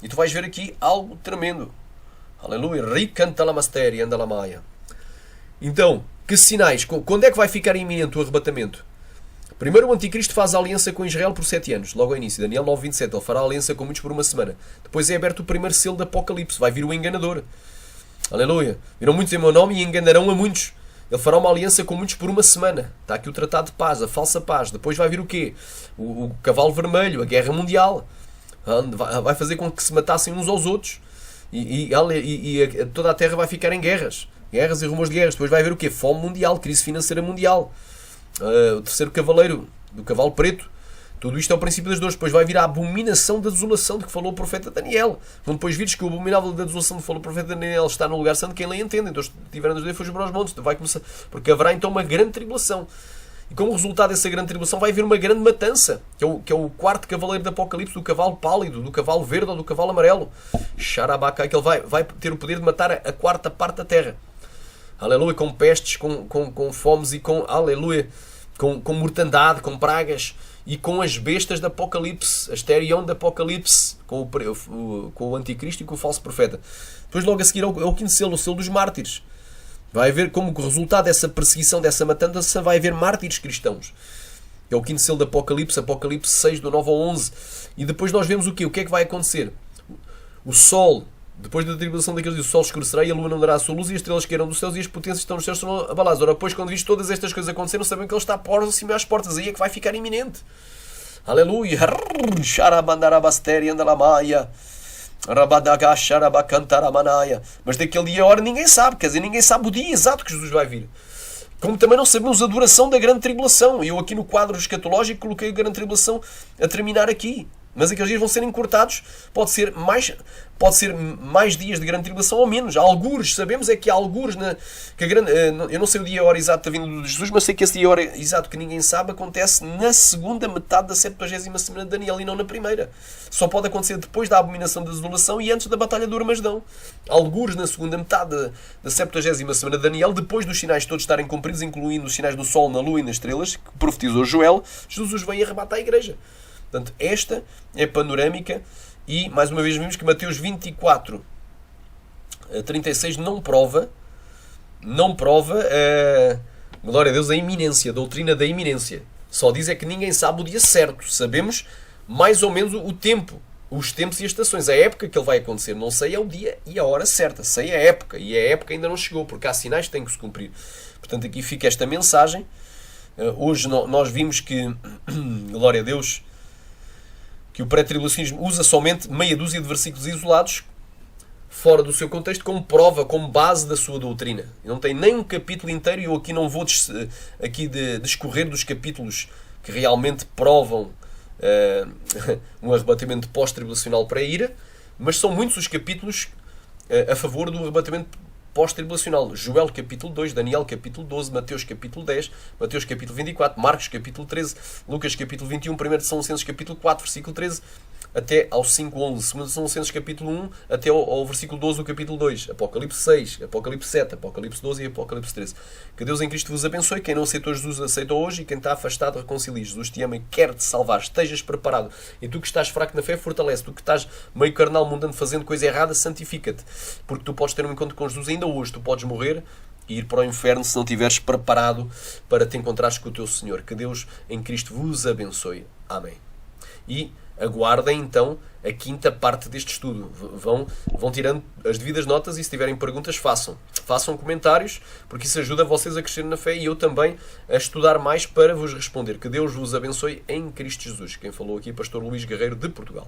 e tu vais ver aqui algo tremendo. Aleluia. Ricantalamasteria andalamaia. Então, que sinais? Quando é que vai ficar iminente o arrebatamento? Primeiro o anticristo faz a aliança com Israel por 7 anos, logo ao início. Daniel 9:27, ele fará a aliança com muitos por uma semana. Depois é aberto o primeiro selo do Apocalipse, vai vir o enganador. Aleluia. Viram muitos em meu nome e enganarão a muitos. Ele fará uma aliança com muitos por uma semana. Está aqui o tratado de paz, a falsa paz. Depois vai vir o quê? O cavalo vermelho, a guerra mundial. Vai fazer com que se matassem uns aos outros. E toda a terra vai ficar em guerras. Guerras e rumores de guerras. Depois vai haver o quê? Fome mundial, crise financeira mundial. O terceiro cavaleiro, do cavalo preto. Tudo isto é o princípio das dores. Depois vai vir a abominação da desolação de que falou o profeta Daniel. Quando depois vires que o abominável da desolação de que falou o profeta Daniel está no lugar santo, quem lhe entende? Então, se tiverem nos dedos, para os montes. Vai começar, porque haverá então uma grande tribulação. E como resultado dessa grande tribulação vai haver uma grande matança, que é o quarto cavaleiro do Apocalipse, do cavalo pálido, do cavalo verde ou do cavalo amarelo. Xarabacai, que ele vai ter o poder de matar a quarta parte da terra. Aleluia, com pestes, com fomes e com, aleluia, com mortandade, com pragas e com as bestas do Apocalipse, a esterion do Apocalipse, com o anticristo e com o falso profeta. Depois logo a seguir é o quinto selo, o selo dos mártires. Vai haver, como resultado dessa perseguição, dessa matança, vai haver mártires cristãos. É o quinto selo do Apocalipse, Apocalipse 6, do 9 ao 11. E depois nós vemos o quê? O que é que vai acontecer? O sol, depois da tribulação daqueles dias, o sol escurecerá e a lua não dará a sua luz e as estrelas cairão dos céus e as potências que estão nos céus serão abaladas. Ora, depois, quando viste todas estas coisas acontecerem, sabem que ele está próximo às portas. Aí é que vai ficar iminente. Aleluia. Xarabandarabasteri andalamaia. Mas daquele dia a hora ninguém sabe, quer dizer, ninguém sabe o dia exato que Jesus vai vir. Como também não sabemos a duração da grande tribulação. E eu aqui no quadro escatológico coloquei a grande tribulação a terminar aqui. Mas aqueles dias vão ser encurtados, pode ser mais dias de grande tribulação ou menos. Há algures, sabemos é que há algures, eu não sei o dia e a hora exata da vinda de Jesus, mas sei que esse dia e a hora exato que ninguém sabe acontece na segunda metade da 70ª semana de Daniel e não na primeira. Só pode acontecer depois da abominação da desolação e antes da batalha do Armagedão. Algures na segunda metade da 70ª semana de Daniel, depois dos sinais todos estarem cumpridos, incluindo os sinais do sol, na lua e nas estrelas, que profetizou Joel, Jesus vem e arrebata a igreja. Portanto, esta é a panorâmica e, mais uma vez, vimos que Mateus 24, 36 não prova, glória a Deus, a iminência, a doutrina da iminência. Só diz é que ninguém sabe o dia certo. Sabemos mais ou menos o tempo, os tempos e as estações, a época que ele vai acontecer. Não sei é o dia e a hora certa, sei a época, e a época ainda não chegou, porque há sinais que têm que se cumprir. Portanto, aqui fica esta mensagem. Hoje nós vimos que, glória a Deus, que o pré-tribulacionismo usa somente meia dúzia de versículos isolados, fora do seu contexto, como prova, como base da sua doutrina. Não tem nem um capítulo inteiro, e eu aqui não vou discorrer dos capítulos que realmente provam um arrebatamento pós-tribulacional para a ira, mas são muitos os capítulos a favor do arrebatamento pós-tribulacional. Joel capítulo 2, Daniel capítulo 12, Mateus capítulo 10, Mateus capítulo 24, Marcos capítulo 13, Lucas capítulo 21, 1 de São Tessalonicenses capítulo 4, versículo 13, até ao 5:11, 2 de São Tessalonicenses capítulo 1, até ao versículo 12 do capítulo 2, Apocalipse 6, Apocalipse 7, Apocalipse 12 e Apocalipse 13. Que Deus em Cristo vos abençoe. Quem não aceitou Jesus, aceitou hoje, e quem está afastado, reconcilie. Jesus te ama e quer te salvar. Estejas preparado. E tu que estás fraco na fé, fortalece. Tu que estás meio carnal, mundano, fazendo coisa errada, santifica-te. Porque tu podes ter um encontro com Jesus ainda hoje. Tu podes morrer e ir para o inferno se não estiveres preparado para te encontrares com o teu Senhor. Que Deus em Cristo vos abençoe. Amém. E aguardem então a quinta parte deste estudo. Vão tirando as devidas notas e se tiverem perguntas façam comentários, porque isso ajuda vocês a crescer na fé e eu também a estudar mais para vos responder. Que Deus vos abençoe em Cristo Jesus. Quem falou aqui, Pastor Luís Guerreiro de Portugal.